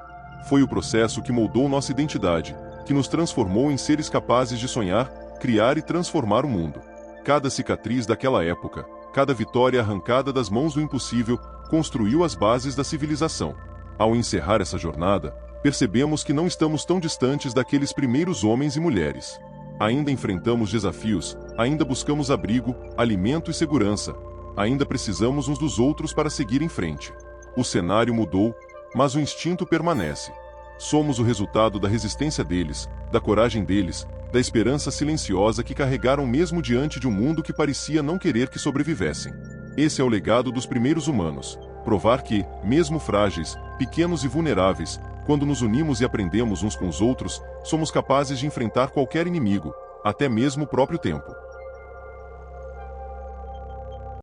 Foi o processo que moldou nossa identidade, que nos transformou em seres capazes de sonhar, criar e transformar o mundo. Cada cicatriz daquela época, cada vitória arrancada das mãos do impossível, construiu as bases da civilização. Ao encerrar essa jornada, percebemos que não estamos tão distantes daqueles primeiros homens e mulheres. Ainda enfrentamos desafios, ainda buscamos abrigo, alimento e segurança, ainda precisamos uns dos outros para seguir em frente. O cenário mudou, mas o instinto permanece. Somos o resultado da resistência deles, da coragem deles, da esperança silenciosa que carregaram mesmo diante de um mundo que parecia não querer que sobrevivessem. Esse é o legado dos primeiros humanos: provar que, mesmo frágeis, pequenos e vulneráveis, quando nos unimos e aprendemos uns com os outros, somos capazes de enfrentar qualquer inimigo, até mesmo o próprio tempo.